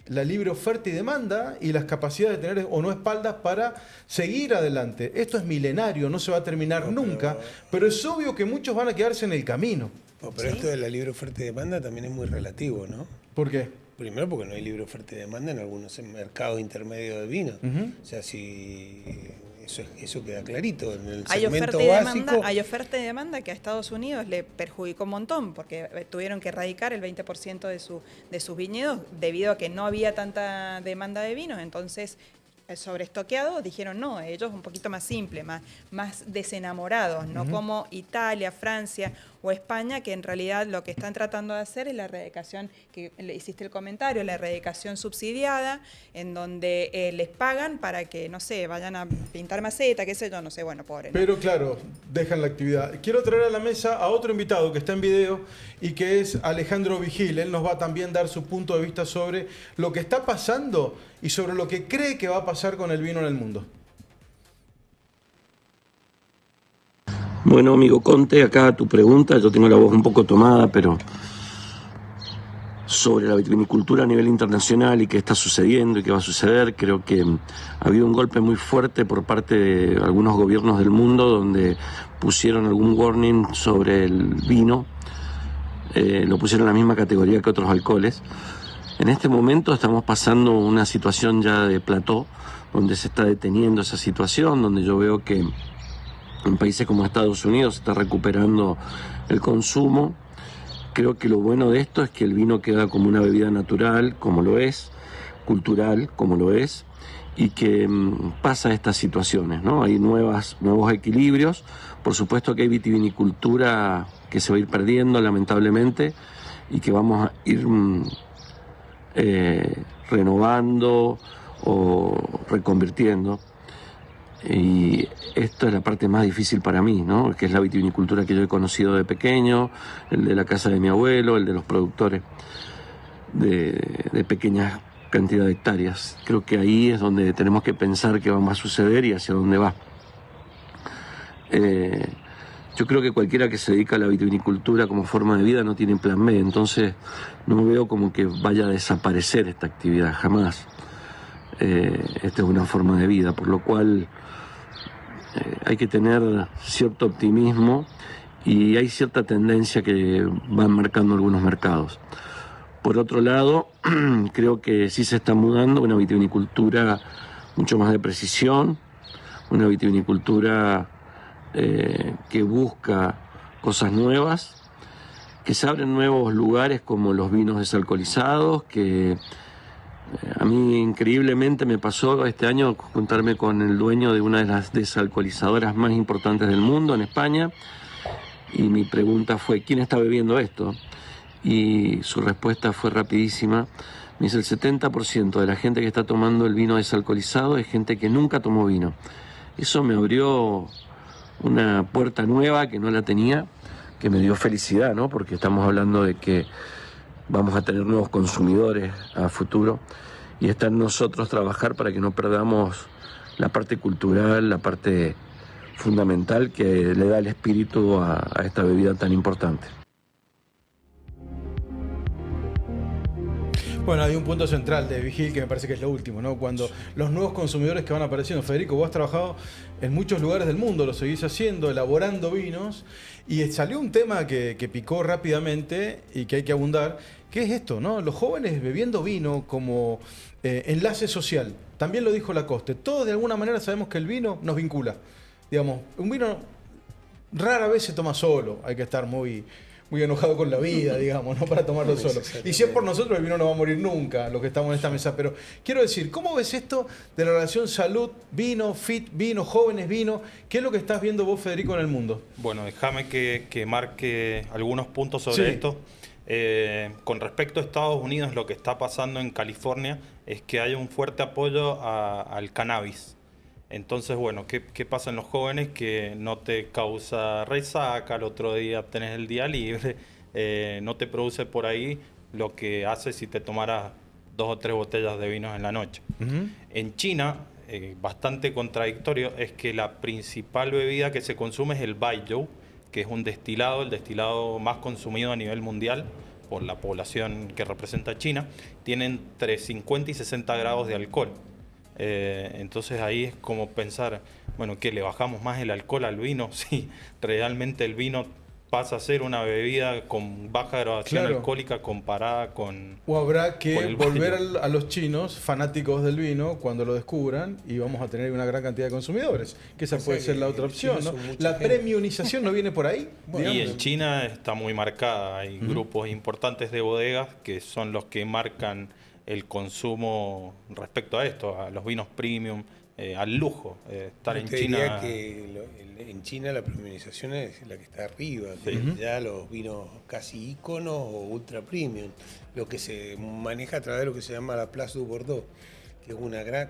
La libre oferta y demanda y las capacidades de tener o no espaldas para seguir adelante. Esto es milenario, no se va a terminar nunca, pero es obvio que muchos van a quedarse en el camino. No, pero esto de la libre oferta y demanda también es muy relativo, ¿no? ¿Por qué? Primero porque no hay libre oferta y demanda en algunos mercados intermedios de vino. O sea, si eso queda clarito. En el Hay segmento oferta, y básico, demanda, hay oferta y demanda que a Estados Unidos le perjudicó un montón porque tuvieron que erradicar el 20% de sus viñedos debido a que no había tanta demanda de vinos. Entonces, sobreestoqueado, dijeron no, ellos un poquito más simple, más desenamorados, no como Italia, Francia o España, que en realidad lo que están tratando de hacer es la erradicación, que le hiciste el comentario, la erradicación subsidiada, en donde les pagan para que, no sé, vayan a pintar maceta, qué sé yo, no sé, bueno, pobre, ¿no? Pero claro, dejan la actividad. Quiero traer a la mesa a otro invitado que está en video y que es Alejandro Vigil. Él nos va a también dar su punto de vista sobre lo que está pasando y sobre lo que cree que va a pasar con el vino en el mundo. Bueno, amigo Conte, acá tu pregunta, yo tengo la voz un poco tomada, pero sobre la vitivinicultura a nivel internacional y qué está sucediendo y qué va a suceder, creo que ha habido un golpe muy fuerte por parte de algunos gobiernos del mundo donde pusieron algún warning sobre el vino, lo pusieron en la misma categoría que otros alcoholes. En este momento estamos pasando una situación ya de plató, donde se está deteniendo esa situación, donde yo veo que en países como Estados Unidos se está recuperando el consumo. Creo que lo bueno de esto es que el vino queda como una bebida natural, como lo es, cultural, como lo es, y que pasa estas situaciones, ¿no? Hay nuevos equilibrios. Por supuesto que hay vitivinicultura que se va a ir perdiendo, lamentablemente, y que vamos a ir renovando o reconvirtiendo. Y esto es la parte más difícil para mí, ¿no? Que es la vitivinicultura que yo he conocido de pequeño, el de la casa de mi abuelo, el de los productores de pequeñas cantidades de hectáreas. Creo que ahí es donde tenemos que pensar qué va a suceder y hacia dónde va. Yo creo que cualquiera que se dedica a la vitivinicultura como forma de vida no tiene plan B, entonces no veo como que vaya a desaparecer esta actividad, jamás. Esta es una forma de vida, por lo cual hay que tener cierto optimismo y hay cierta tendencia que van marcando algunos mercados. Por otro lado, creo que sí se está mudando una vitivinicultura mucho más de precisión, una vitivinicultura que busca cosas nuevas, que se abren nuevos lugares como los vinos desalcoholizados, que a mí increíblemente me pasó este año juntarme con el dueño de una de las desalcoholizadoras más importantes del mundo en España y mi pregunta fue ¿quién está bebiendo esto? Y su respuesta fue rapidísima. Me dice el 70% de la gente que está tomando el vino desalcoholizado es gente que nunca tomó vino. Eso me abrió una puerta nueva que no la tenía, que me dio felicidad, ¿no? Porque estamos hablando de que vamos a tener nuevos consumidores a futuro y está en nosotros trabajar para que no perdamos la parte cultural, la parte fundamental que le da el espíritu a esta bebida tan importante. Bueno, hay un punto central de Vigil que me parece que es lo último, ¿no? Cuando los nuevos consumidores que van apareciendo. Federico, vos has trabajado en muchos lugares del mundo, lo seguís haciendo, elaborando vinos, y salió un tema que picó rápidamente y que hay que abundar, que es esto, ¿no? Los jóvenes bebiendo vino como enlace social. También lo dijo Lacoste. Todos de alguna manera sabemos que el vino nos vincula. Digamos, un vino rara vez se toma solo, hay que estar muy enojado con la vida, digamos, no para tomarlo solo. Y si es por nosotros, el vino no va a morir nunca, los que estamos en esta mesa. Pero quiero decir, ¿cómo ves esto de la relación salud, vino, fit, vino, jóvenes, vino? ¿Qué es lo que estás viendo vos, Federico, en el mundo? Bueno, déjame que marque algunos puntos sobre esto. Con respecto a Estados Unidos, lo que está pasando en California es que hay un fuerte apoyo al cannabis. Entonces, bueno, ¿qué pasa en los jóvenes? Que no te causa resaca, al otro día tenés el día libre, no te produce por ahí lo que hace si te tomaras 2 o 3 botellas de vinos en la noche. En China, bastante contradictorio, es que la principal bebida que se consume es el baijiu, que es un destilado, el destilado más consumido a nivel mundial por la población que representa China. Tiene entre 50 y 60 grados de alcohol. Entonces ahí es como pensar, bueno, ¿qué? ¿Le bajamos más el alcohol al vino? Sí, realmente el vino pasa a ser una bebida con baja graduación alcohólica comparada con... O habrá que volver a los chinos fanáticos del vino cuando lo descubran y vamos a tener una gran cantidad de consumidores, que esa puede ser la otra opción, ¿no? La premiumización no viene por ahí. Y en China está muy marcada, hay grupos importantes de bodegas que son los que marcan el consumo respecto a esto, a los vinos premium al lujo. Estar en Te diría China... que en China la premiumización es la que está arriba, Sí. ya los vinos casi íconos o ultra premium, lo que se maneja a través de lo que se llama la Place du Bordeaux, que es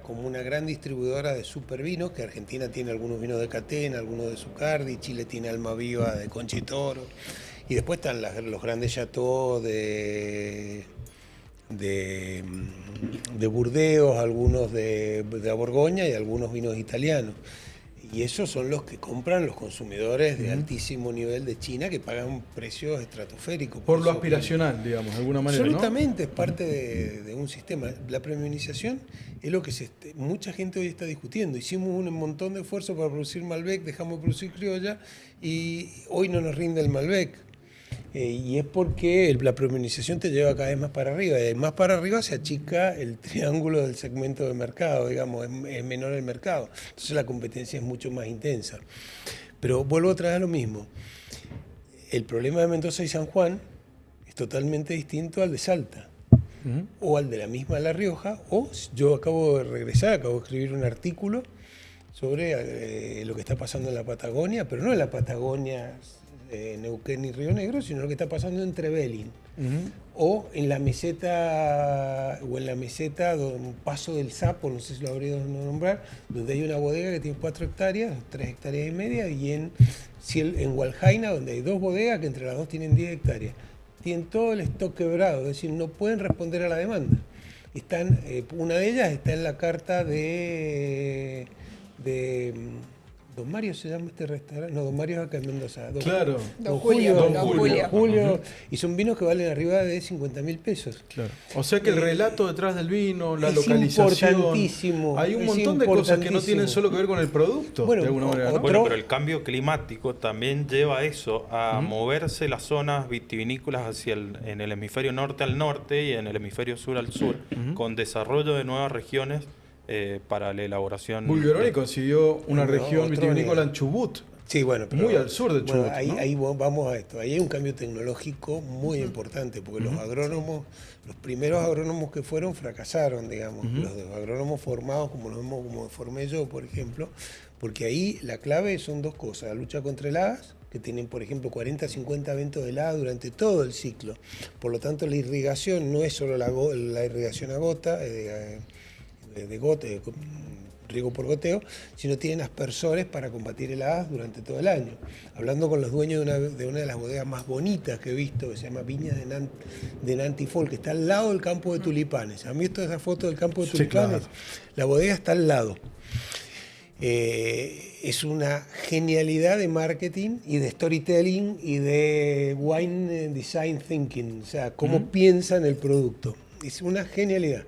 como una gran distribuidora de super vinos, que Argentina tiene algunos vinos de Catena, algunos de Zucardi, Chile tiene Alma Viva de Conchitoro, y después están los grandes chateaux de Burdeos, algunos de Borgoña y algunos vinos italianos. Y esos son los que compran los consumidores de altísimo nivel de China, que pagan precios estratosféricos. Por lo eso aspiracional, digamos, de alguna manera, absolutamente, es parte de un sistema. La premiumización es lo que mucha gente hoy está discutiendo. Hicimos un montón de esfuerzo para producir Malbec, dejamos de producir criolla y hoy no nos rinde el Malbec. Y es porque la premiumización te lleva cada vez más para arriba. Y más para arriba se achica el triángulo del segmento de mercado, digamos, es menor el mercado. Entonces la competencia es mucho más intensa. Pero vuelvo otra vez a lo mismo. El problema de Mendoza y San Juan es totalmente distinto al de Salta. O al de la misma La Rioja, o yo acabo de regresar, acabo de escribir un artículo sobre lo que está pasando en la Patagonia, pero no en la Patagonia Neuquén y Río Negro, sino lo que está pasando en Trevelin, o en la meseta, Paso del Sapo, no sé si lo habría de nombrar, donde hay una bodega que tiene 4 hectáreas, 3 hectáreas y media, y en Hualjaina, donde hay 2 bodegas que entre las dos tienen 10 hectáreas. Tienen todo el stock quebrado, es decir, no pueden responder a la demanda. Una de ellas está en la carta de Don Mario se llama este restaurante. No, Don Mario es acá en Mendoza. Claro. Don Julio. Y son vinos que valen arriba de 50.000 pesos. Claro. O sea que el relato detrás del vino, la es localización. Importantísimo. Hay un montón de cosas que no tienen solo que ver con el producto, bueno, de alguna manera, ¿no? Bueno, pero el cambio climático también lleva a eso, a moverse las zonas vitivinícolas hacia en el hemisferio norte al norte y en el hemisferio sur al sur, con desarrollo de nuevas regiones para la elaboración. Bulgaroni consiguió una región vitivinícola en Chubut. Sí, bueno, pero, muy al sur de Chubut. Bueno, ¿no? ahí vamos a esto. Ahí hay un cambio tecnológico muy importante, porque los agrónomos, los primeros agrónomos que fueron fracasaron, digamos. Los agrónomos formados, como formé yo, por ejemplo, porque ahí la clave son 2 cosas: la lucha contra heladas, que tienen, por ejemplo, 40, 50 eventos de helada durante todo el ciclo. Por lo tanto, la irrigación no es solo la irrigación a gota, riego por goteo, sino tienen aspersores para combatir heladas durante todo el año. Hablando con los dueños de una de las bodegas más bonitas que he visto, que se llama Viña de Nantifol, que está al lado del campo de tulipanes. ¿Han visto esa foto del campo de tulipanes? Claro. La bodega está al lado. Es una genialidad de marketing y de storytelling y de wine design thinking, o sea, cómo piensan el producto. Es una genialidad.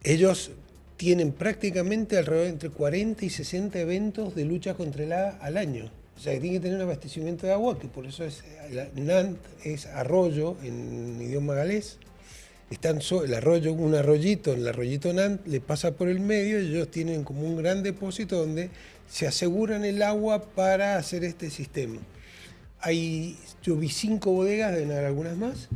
Ellos tienen prácticamente alrededor de entre 40 y 60 eventos de lucha contra helada al año. O sea, que tienen que tener un abastecimiento de agua, que por eso Nant es arroyo en idioma galés. El arroyo, un arroyito, el arroyito Nant le pasa por el medio y ellos tienen como un gran depósito donde se aseguran el agua para hacer este sistema. Yo vi 5 bodegas, deben haber algunas más,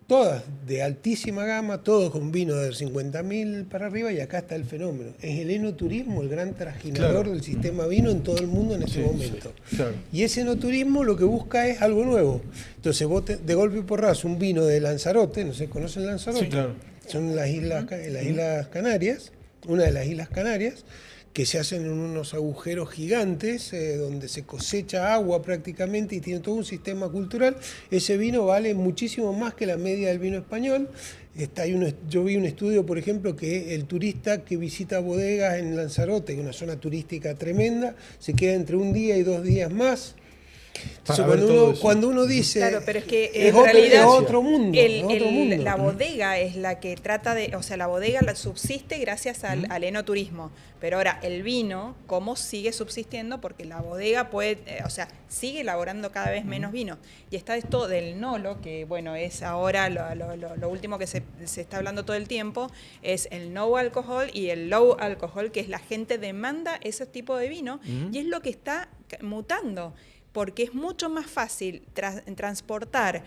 todas de altísima gama, todos con vino de 50.000 para arriba, y acá está el fenómeno. Es el enoturismo el gran trajinador del sistema vino en todo el mundo en este momento. Claro. Y ese enoturismo lo que busca es algo nuevo. Entonces vos de golpe y porrazo un vino de Lanzarote, no sé, ¿conocen Lanzarote? Sí, claro. Son las islas Canarias, una de las Islas Canarias, que se hacen en unos agujeros gigantes donde se cosecha agua prácticamente y tiene todo un sistema cultural. Ese vino vale muchísimo más que la media del vino español. Yo vi un estudio, por ejemplo, que el turista que visita bodegas en Lanzarote, que es una zona turística tremenda, se queda entre 1 día y 2 días más. Entonces, cuando uno dice, claro, pero es que en realidad es otro mundo, la bodega es la que trata de, o sea, la bodega la subsiste gracias al enoturismo, pero ahora el vino, ¿cómo sigue subsistiendo? Porque la bodega sigue elaborando cada vez menos vino. Y está esto del nolo, que bueno, es ahora lo último que se está hablando todo el tiempo, es el no alcohol y el low alcohol, que es la gente demanda ese tipo de vino, y es lo que está mutando. Porque es mucho más fácil transportar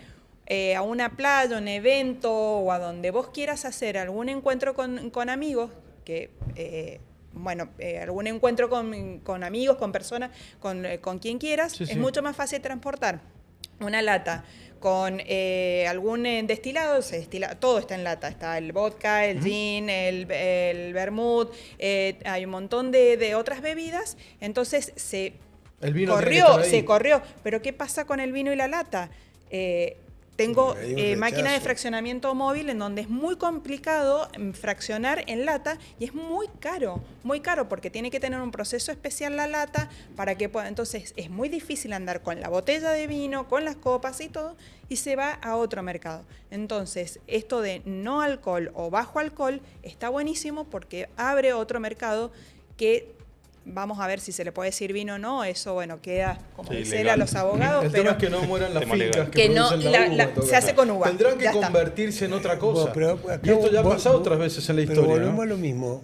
a una playa, un evento o a donde vos quieras hacer algún encuentro con amigos, que algún encuentro con amigos, con personas, con quien quieras, es mucho más fácil transportar una lata con algún destilado, se destila, todo está en lata, está el vodka, el gin, el vermut, hay un montón de otras bebidas, entonces se corrió, pero ¿qué pasa con el vino y la lata? Tengo máquina de fraccionamiento móvil en donde es muy complicado fraccionar en lata y es muy caro porque tiene que tener un proceso especial la lata para que pueda. Entonces es muy difícil andar con la botella de vino, con las copas y todo, y se va a otro mercado. Entonces esto de no alcohol o bajo alcohol está buenísimo porque abre otro mercado que... Vamos a ver si se le puede decir vino o no, eso bueno, queda, como dice él, a los abogados. El tema es que no mueran las fincas que producen la uva. Se hace con uva. Tendrán que convertirse en otra cosa. Y esto ya ha pasado otras veces en la historia. Pero volvemos a lo mismo.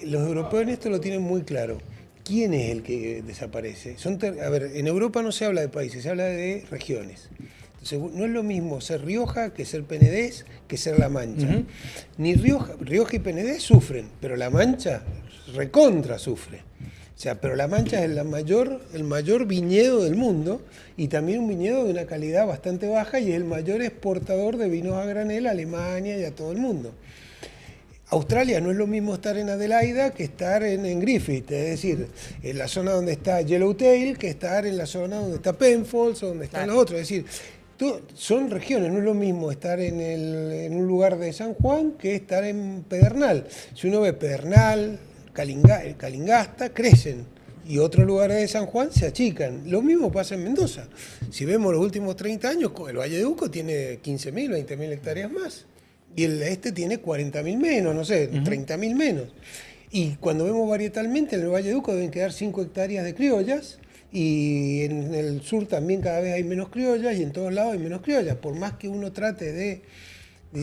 Los europeos en esto lo tienen muy claro. ¿Quién es el que desaparece? A ver, en Europa no se habla de países, se habla de regiones. Entonces, no es lo mismo ser Rioja que ser Penedés que ser La Mancha. Ni Rioja y Penedés sufren, pero La Mancha recontra sufre. O sea, pero La Mancha es el mayor viñedo del mundo y también un viñedo de una calidad bastante baja y es el mayor exportador de vinos a granel a Alemania y a todo el mundo. Australia no es lo mismo estar en Adelaida que estar en Griffith, es decir, en la zona donde está Yellowtail que estar en la zona donde está Penfolds o donde están los otros. Es decir, son regiones, no es lo mismo estar en un lugar de San Juan que estar en Pedernal. Si uno ve Pedernal, Calingasta, crecen y otros lugares de San Juan se achican. Lo mismo pasa en Mendoza. Si vemos los últimos 30 años, el Valle de Uco tiene 15.000, 20.000 hectáreas más. Y el este tiene 40.000 menos, no sé, 30.000 menos. Y cuando vemos varietalmente, en el Valle de Uco deben quedar 5 hectáreas de criollas. Y en el sur también cada vez hay menos criollas y en todos lados hay menos criollas. Por más que uno trate de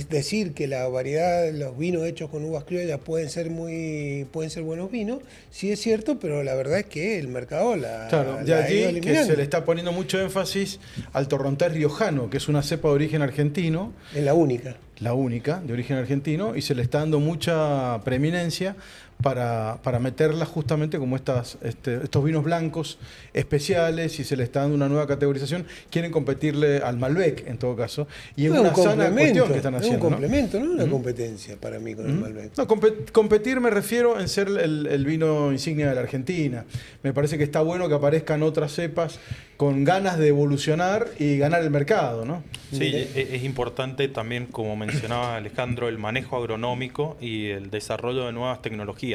decir que la variedad de los vinos hechos con uvas criollas pueden ser buenos vinos, sí es cierto, pero la verdad es que el mercado de allí que se le está poniendo mucho énfasis al torrontés riojano, que es una cepa de origen argentino. Es la única de origen argentino, y se le está dando mucha preeminencia para meterla justamente como estos vinos blancos especiales, y se le está dando una nueva categorización. Quieren competirle al Malbec, en todo caso, y es una sana cuestión que están haciendo. Es un complemento, no una competencia para mí con el Malbec. No, competir me refiero en ser el vino insignia de la Argentina. Me parece que está bueno que aparezcan otras cepas con ganas de evolucionar y ganar el mercado, ¿no? Sí, es importante también, como mencionaba Alejandro, el manejo agronómico y el desarrollo de nuevas tecnologías.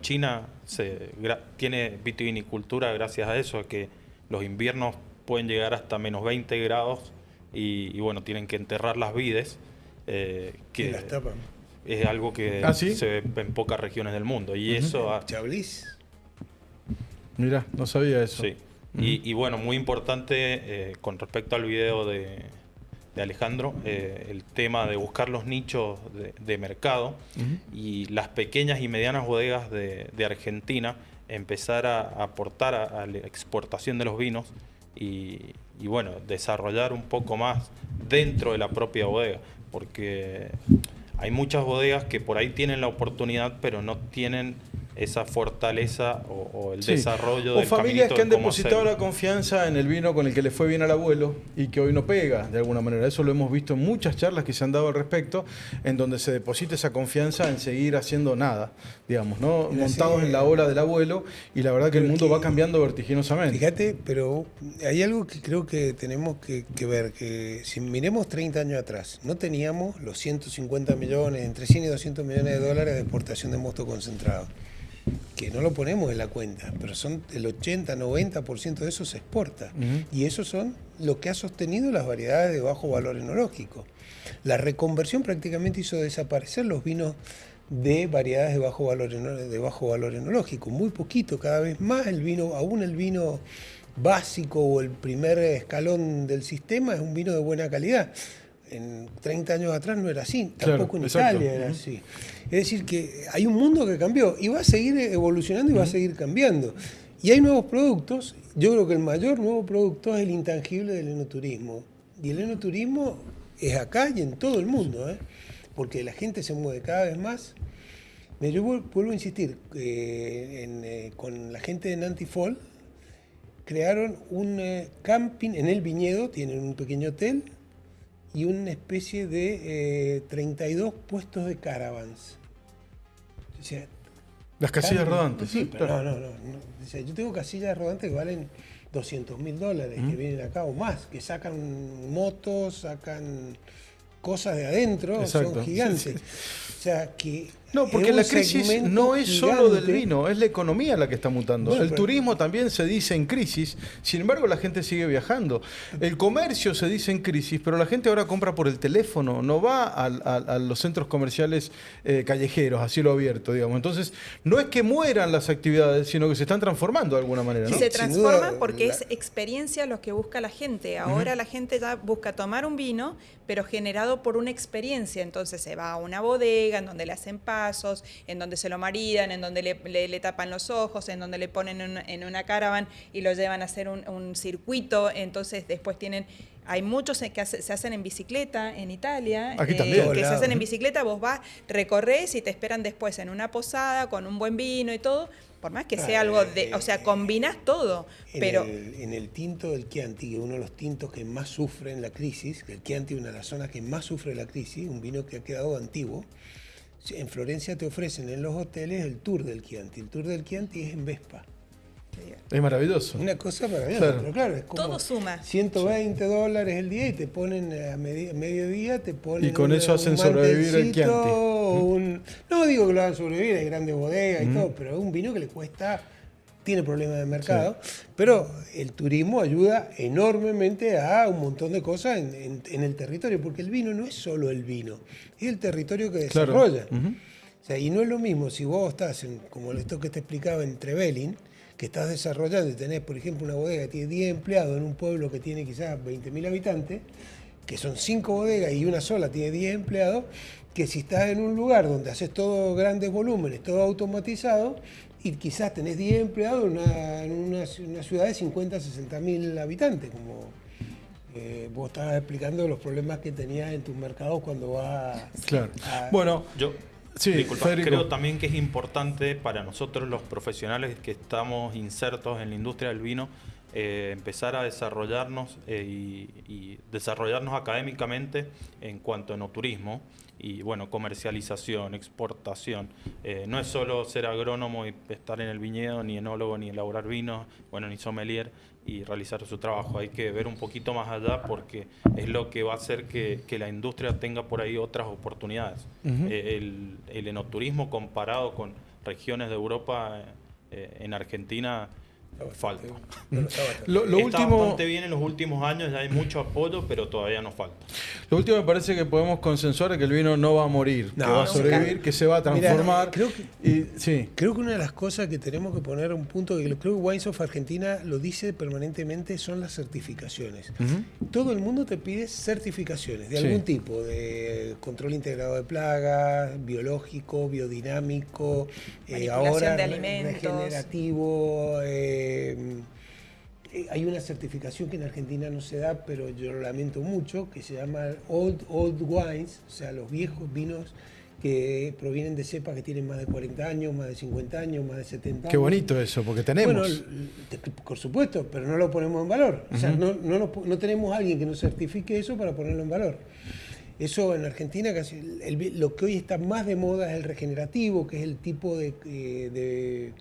China tiene vitivinicultura gracias a eso, que los inviernos pueden llegar hasta menos 20 grados y tienen que enterrar las vides, que las tapan. Es algo que se ve en pocas regiones del mundo. Y eso... Chablis. Mirá, no sabía eso. Sí. Y muy importante con respecto al video de Alejandro, el tema de buscar los nichos de mercado y las pequeñas y medianas bodegas de Argentina empezar a aportar a la exportación de los vinos y desarrollar un poco más dentro de la propia bodega, porque hay muchas bodegas que por ahí tienen la oportunidad pero no tienen esa fortaleza o el desarrollo del caminito. O familias que han depositado la confianza en el vino con el que le fue bien al abuelo y que hoy no pega, de alguna manera. Eso lo hemos visto en muchas charlas que se han dado al respecto, en donde se deposita esa confianza en seguir haciendo nada, digamos, ¿no? Montados en la ola del abuelo, y la verdad que el mundo va cambiando vertiginosamente. Fíjate, pero hay algo que creo que tenemos que ver, que si miremos 30 años atrás, no teníamos los 150 millones, entre 100 y 200 millones de dólares de exportación de mosto concentrado, que no lo ponemos en la cuenta, pero son el 80-90% de eso se exporta. Y eso son lo que ha sostenido las variedades de bajo valor enológico. La reconversión prácticamente hizo desaparecer los vinos de variedades de bajo valor enológico. Muy poquito, cada vez más el vino, aún el vino básico o el primer escalón del sistema es un vino de buena calidad. En 30 años atrás no era así, tampoco en Italia era así. Es decir, que hay un mundo que cambió y va a seguir evolucionando y va a seguir cambiando. Y hay nuevos productos. Yo creo que el mayor nuevo producto es el intangible del enoturismo. Y el enoturismo es acá y en todo el mundo, porque la gente se mueve cada vez más Yo vuelvo a insistir, con la gente de Nantifol crearon un camping en el viñedo, tienen un pequeño hotel y una especie de 32 puestos de caravans. O sea, Las casillas rodantes. Sí, pero claro. no. O sea, yo tengo casillas rodantes que valen $200.000, que vienen acá o más, que sacan motos, sacan cosas de adentro, Exacto. son gigantes. Sí. O sea, que No, porque es un la crisis segmento no es solo del gigante. vino, es la economía la que está mutando. Bueno, el pero- turismo también se dice en crisis, sin embargo la gente sigue viajando. El comercio se dice en crisis, pero la gente ahora compra por el teléfono, no va a los centros comerciales callejeros, a cielo abierto, digamos. Entonces, no es que mueran las actividades, sino que se están transformando de alguna manera, ¿no? Se Sin transforman duda, porque la- es experiencia lo que busca la gente. Ahora la gente ya busca tomar un vino, pero generado por una experiencia. Entonces se va a una bodega en donde le hacen pasos, en donde se lo maridan, en donde le tapan los ojos, en donde le ponen en una caravan y lo llevan a hacer un circuito. Entonces después hay muchos que se hacen en bicicleta en Italia, Aquí también. que se Lados. hacen en bicicleta, vos vas, recorres y te esperan después en una posada con un buen vino y todo. Por más que sea algo de, o sea, combinás todo, pero En el tinto del Chianti, que es uno de los tintos que más sufren la crisis, que el Chianti es una de las zonas que más sufre la crisis, un vino que ha quedado antiguo. En Florencia te ofrecen en los hoteles el tour del Chianti. El tour del Chianti es en Vespa. Es maravilloso. Una cosa maravillosa, Claro. pero claro, es como todo suma. $120 el día y te ponen a mediodía, te ponen Y con eso hacen sobrevivir el mantelcito, Chianti. No digo que lo hagan sobrevivir, hay grandes bodegas y todo, pero es un vino que le cuesta, tiene problemas de mercado, pero el turismo ayuda enormemente a un montón de cosas en el territorio, porque el vino no es solo el vino, es el territorio que Claro. desarrolla. O sea, y no es lo mismo si vos estás, como esto que te explicaba en Trevelin, que estás desarrollando y tenés, por ejemplo, una bodega que tiene 10 empleados en un pueblo que tiene quizás 20.000 habitantes, que son 5 bodegas y una sola tiene 10 empleados, que si estás en un lugar donde haces todo grandes volúmenes, todo automatizado, y quizás tenés 10 empleados en una ciudad de 50, 60.000 habitantes, como vos estabas explicando los problemas que tenías en tus mercados cuando vas Claro. a... Bueno, Yo, sí, disculpa, Federico. creo también que es importante para nosotros los profesionales que estamos insertos en la industria del vino empezar a desarrollarnos y desarrollarnos académicamente en cuanto a enoturismo y bueno, comercialización, exportación. No es solo ser agrónomo y estar en el viñedo, ni enólogo, ni elaborar vinos, bueno, ni sommelier y realizar su trabajo. Hay que ver un poquito más allá porque es lo que va a hacer que la industria tenga por ahí otras oportunidades. El enoturismo comparado con regiones de Europa, en Argentina, falta. Bueno, está bastante. Lo Está último, bastante bien en los últimos años, ya hay mucho apoyo, pero todavía nos falta. lo último me parece que podemos consensuar es que el vino no va a morir, No, que va a nunca. sobrevivir, que se va a transformar. Mirá, creo sí. Creo que una de las cosas que tenemos que poner a un punto, que creo que Wines of Argentina lo dice permanentemente, son las certificaciones. Todo el mundo te pide certificaciones de Sí. algún tipo, de control integrado de plagas, biológico, biodinámico, Manipulación ahora de alimentos. regenerativo. Hay una certificación que en Argentina no se da, pero yo lo lamento mucho, que se llama Old Wines, o sea, los viejos vinos que provienen de cepas que tienen más de 40 años, más de 50 años, más de 70 años. Qué bonito eso, porque tenemos. Bueno, por supuesto, pero no lo ponemos en valor. O sea, no tenemos a alguien que nos certifique eso para ponerlo en valor. Eso en Argentina, lo que hoy está más de moda es el regenerativo, que es el tipo de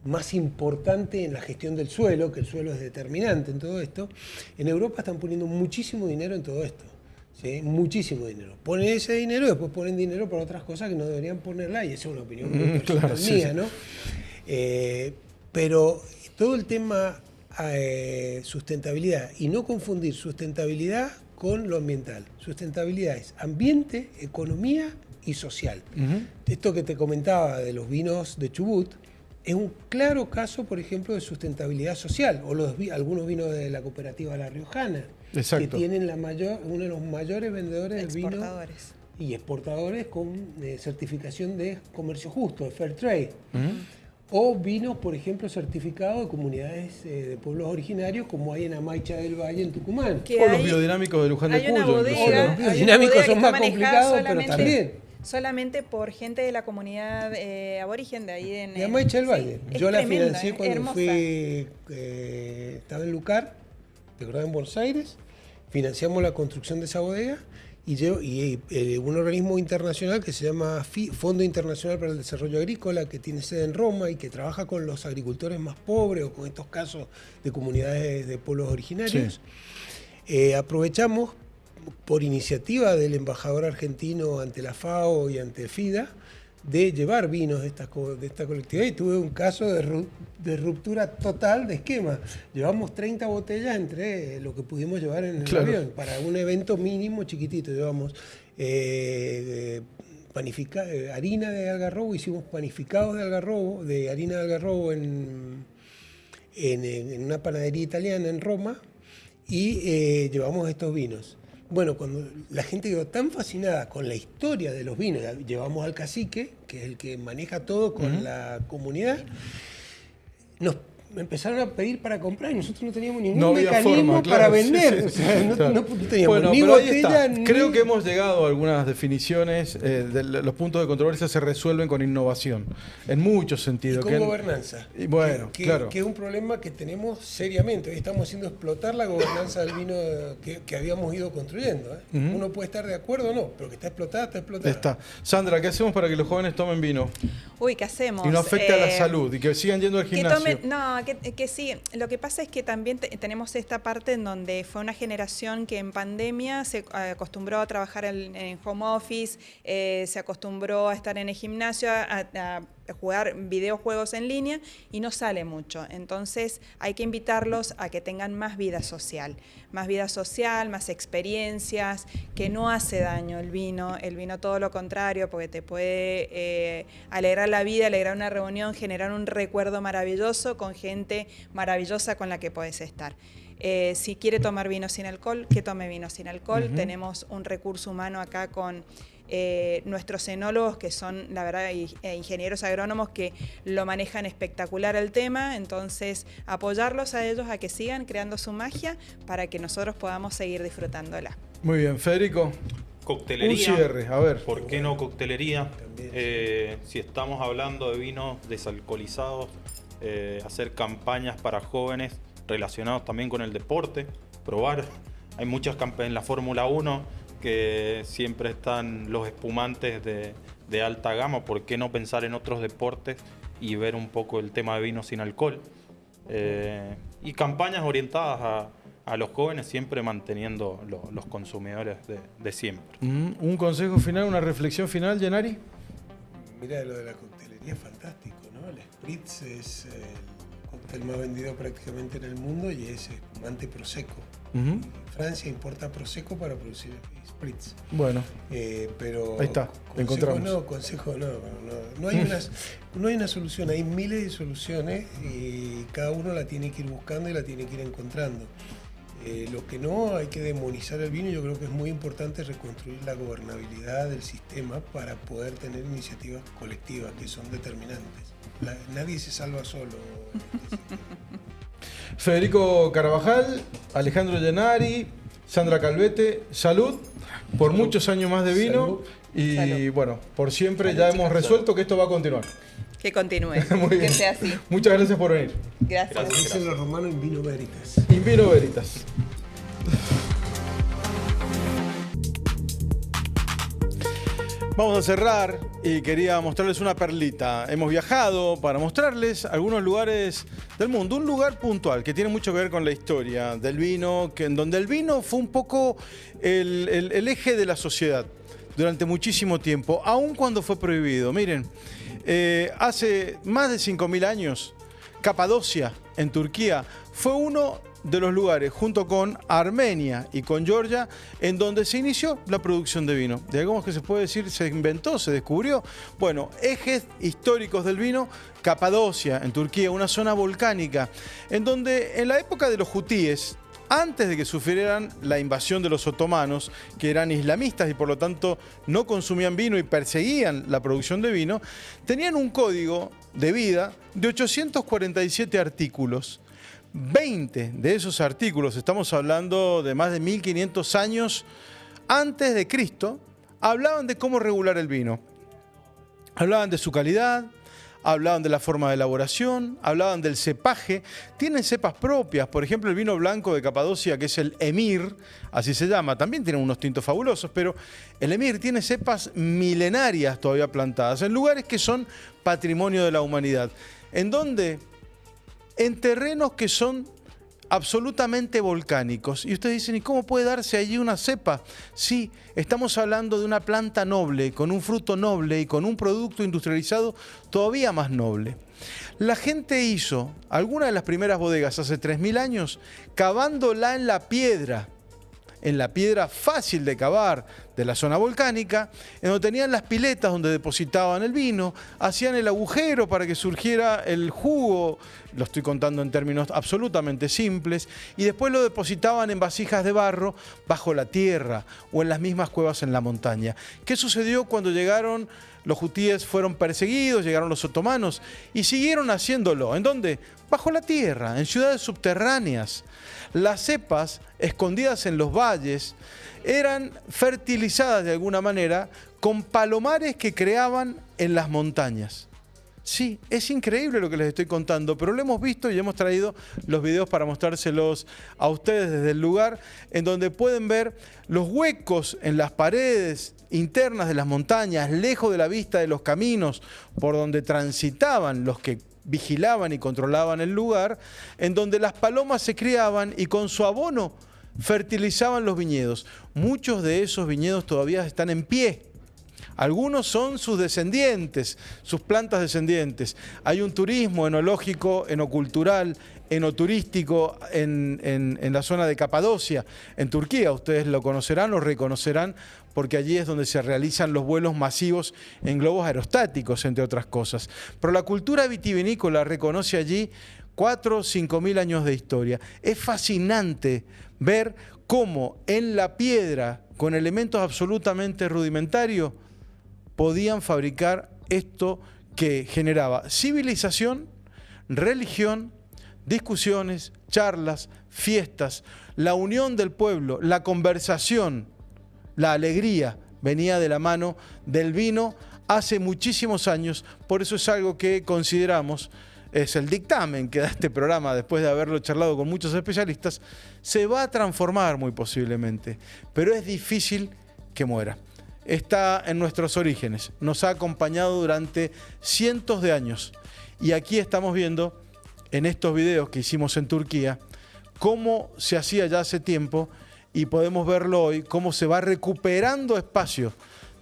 más importante en la gestión del suelo, que el suelo es determinante en todo esto. En Europa están poniendo muchísimo dinero en todo esto. ¿Sí? Muchísimo dinero. Ponen ese dinero y después ponen dinero para otras cosas que no deberían ponerla, y esa es una opinión muy personal claro, sí, mía, sí. ¿no? Pero todo el tema sustentabilidad, y no confundir sustentabilidad con lo ambiental. Sustentabilidad es ambiente, economía y social. Esto que te comentaba de los vinos de Chubut es un claro caso, por ejemplo, de sustentabilidad social, o algunos vinos de la cooperativa La Riojana, Exacto. que tienen uno de los mayores vendedores del vino Exportadores. y exportadores con certificación de comercio justo, de Fair Trade. O vinos, por ejemplo, certificados de comunidades de pueblos originarios, como hay en Amaicha del Valle, en Tucumán. Que O los hay- biodinámicos de Luján de hay una Cuyo. bodega, inclusive, ¿no? Los hay una dinámicos bodega son que más está manejada complicados, pero solamente- también. solamente por gente de la comunidad aborigen de ahí De Amaicha del Valle. Sí, yo la tremenda, financié cuando hermosa. fui, estaba en Lucar, ¿te acordás? En Buenos Aires. Financiamos la construcción de esa bodega y un organismo internacional que se llama Fondo Internacional para el Desarrollo Agrícola, que tiene sede en Roma y que trabaja con los agricultores más pobres o con estos casos de comunidades de pueblos originarios. Sí. Aprovechamos, por iniciativa del embajador argentino ante la FAO y ante FIDA, de llevar vinos de esta colectividad, y tuve un caso de ruptura total de esquema. Llevamos 30 botellas entre lo que pudimos llevar en el avión, para un evento mínimo chiquitito. Llevamos harina de algarrobo, hicimos panificados de algarrobo, de harina de algarrobo en una panadería italiana en Roma, y llevamos estos vinos. Bueno, cuando la gente quedó tan fascinada con la historia de los vinos, llevamos al cacique, que es el que maneja todo con la comunidad, nos empezaron a pedir para comprar y nosotros no teníamos ningún mecanismo para vender. Sí, o sea, no teníamos ni botella ni... Creo que hemos llegado a algunas definiciones. Los puntos de controversia se resuelven con innovación, en muchos sentidos. Y con gobernanza. Y bueno, claro. Que es un problema que tenemos seriamente. Hoy estamos haciendo explotar la gobernanza del vino que habíamos ido construyendo. Uno puede estar de acuerdo o no, pero que está explotada, está explotada. Está. Sandra, ¿qué hacemos para que los jóvenes tomen vino? Uy, ¿qué hacemos? Y no afecte a la salud y que sigan yendo al gimnasio. Que sí, lo que pasa es que también tenemos esta parte en donde fue una generación que en pandemia se acostumbró a trabajar en home office, se acostumbró a estar en el gimnasio, a jugar videojuegos en línea y no sale mucho. Entonces hay que invitarlos a que tengan más vida social, más experiencias, que no hace daño el vino todo lo contrario, porque te puede alegrar la vida, alegrar una reunión, generar un recuerdo maravilloso con gente maravillosa con la que puedes estar. Si quiere tomar vino sin alcohol, que tome vino sin alcohol. Tenemos un recurso humano acá con nuestros enólogos, que son, la verdad, ingenieros agrónomos que lo manejan espectacular el tema. Entonces, apoyarlos a ellos a que sigan creando su magia para que nosotros podamos seguir disfrutándola. Muy bien, Federico. Coctelería. Un cierre, a ver. ¿Por qué no coctelería? Si estamos hablando de vinos desalcoholizados, hacer campañas para jóvenes relacionados también con el deporte, probar. Hay muchas campañas en la Fórmula 1 que siempre están los espumantes de alta gama. ¿Por qué no pensar en otros deportes y ver un poco el tema de vino sin alcohol? Y campañas orientadas a los jóvenes, siempre manteniendo los consumidores de siempre. ¿Un consejo final, una reflexión final, Gennari? Mira, lo de la coctelería es fantástico, ¿no? El Spritz es el cóctel más vendido prácticamente en el mundo y es espumante Prosecco. Francia importa Prosecco para producir Spritz. Bueno, pero ahí está, encontramos. Consejo no. No hay una solución, hay miles de soluciones y cada uno la tiene que ir buscando y la tiene que ir encontrando. Lo que no, hay que demonizar el vino. Yo creo que es muy importante reconstruir la gobernabilidad del sistema para poder tener iniciativas colectivas que son determinantes. Nadie se salva solo en este sistema. Federico Carabajal, Alejandro Gennari, Sandra Calvete, salud por muchos años más de vino. Y bueno, por siempre ya hemos resuelto que esto va a continuar. Que continúe, Muy bien. que sea así. Muchas gracias por venir. Gracias. Dicen los romanos in vino veritas. In vino veritas. Vamos a cerrar y quería mostrarles una perlita. Hemos viajado para mostrarles algunos lugares del mundo. Un lugar puntual que tiene mucho que ver con la historia del vino, en donde el vino fue un poco el eje de la sociedad durante muchísimo tiempo, aun cuando fue prohibido. Miren, hace más de 5.000 años, Capadocia, en Turquía, fue uno de los lugares, junto con Armenia y con Georgia, en donde se inició la producción de vino. De algo que se puede decir, se inventó, se descubrió. Bueno, ejes históricos del vino, Capadocia, en Turquía, una zona volcánica, en donde en la época de los hutíes, antes de que sufrieran la invasión de los otomanos, que eran islamistas y por lo tanto no consumían vino y perseguían la producción de vino, tenían un código de vida de 847 artículos. 20 de esos artículos, estamos hablando de más de 1500 años antes de Cristo, hablaban de cómo regular el vino. Hablaban de su calidad, hablaban de la forma de elaboración, hablaban del cepaje. Tienen cepas propias, por ejemplo el vino blanco de Capadocia, que es el Emir, así se llama, también tiene unos tintos fabulosos, pero el Emir tiene cepas milenarias todavía plantadas, en lugares que son patrimonio de la humanidad. ¿En dónde? En terrenos que son absolutamente volcánicos. Y ustedes dicen, ¿y cómo puede darse allí una cepa? Sí, estamos hablando de una planta noble, con un fruto noble y con un producto industrializado todavía más noble. La gente hizo alguna de las primeras bodegas hace 3000 años cavándola en la piedra fácil de cavar de la zona volcánica, en donde tenían las piletas donde depositaban el vino, hacían el agujero para que surgiera el jugo, lo estoy contando en términos absolutamente simples, y después lo depositaban en vasijas de barro bajo la tierra o en las mismas cuevas en la montaña. ¿Qué sucedió cuando llegaron los hutíes? Fueron perseguidos, llegaron los otomanos y siguieron haciéndolo. ¿En dónde? Bajo la tierra, en ciudades subterráneas. Las cepas, escondidas en los valles, eran fertilizadas de alguna manera con palomares que creaban en las montañas. Sí, es increíble lo que les estoy contando, pero lo hemos visto y hemos traído los videos para mostrárselos a ustedes desde el lugar, en donde pueden ver los huecos en las paredes internas de las montañas, lejos de la vista de los caminos por donde transitaban los que vigilaban y controlaban el lugar, en donde las palomas se criaban y con su abono fertilizaban los viñedos. Muchos de esos viñedos todavía están en pie. Algunos son sus descendientes, sus plantas descendientes. Hay un turismo enológico, enocultural, enoturístico en la zona de Capadocia, en Turquía. Ustedes lo conocerán o reconocerán porque allí es donde se realizan los vuelos masivos en globos aerostáticos, entre otras cosas. Pero la cultura vitivinícola reconoce allí 4 o 5 mil años de historia. Es fascinante ver cómo en la piedra, con elementos absolutamente rudimentarios, podían fabricar esto que generaba civilización, religión, discusiones, charlas, fiestas, la unión del pueblo, la conversación, la alegría venía de la mano del vino hace muchísimos años. Por eso es algo que consideramos, es el dictamen que da este programa después de haberlo charlado con muchos especialistas, se va a transformar muy posiblemente, pero es difícil que muera. Está en nuestros orígenes, nos ha acompañado durante cientos de años y aquí estamos viendo en estos videos que hicimos en Turquía cómo se hacía ya hace tiempo y podemos verlo hoy, cómo se va recuperando espacio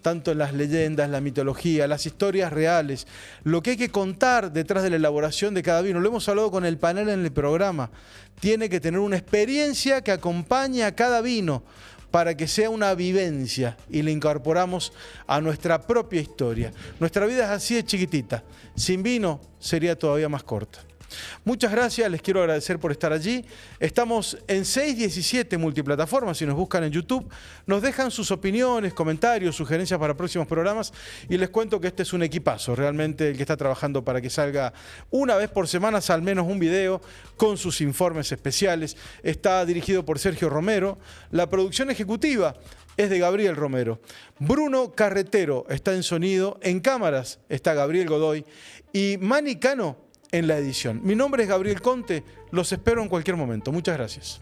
tanto en las leyendas, la mitología, las historias reales, lo que hay que contar detrás de la elaboración de cada vino. Lo hemos hablado con el panel en el programa, tiene que tener una experiencia que acompañe a cada vino para que sea una vivencia y le incorporamos a nuestra propia historia. Nuestra vida es así de chiquitita, sin vino sería todavía más corta. Muchas gracias, les quiero agradecer por estar allí. Estamos en 617 multiplataformas, si nos buscan en YouTube, nos dejan sus opiniones, comentarios, sugerencias para próximos programas y les cuento que este es un equipazo, realmente el que está trabajando para que salga una vez por semana al menos un video con sus informes especiales. Está dirigido por Sergio Romero, la producción ejecutiva es de Gabriel Romero. Bruno Carretero está en sonido, en cámaras está Gabriel Godoy y Mani Cano en la edición. Mi nombre es Gabriel Conte, los espero en cualquier momento. Muchas gracias.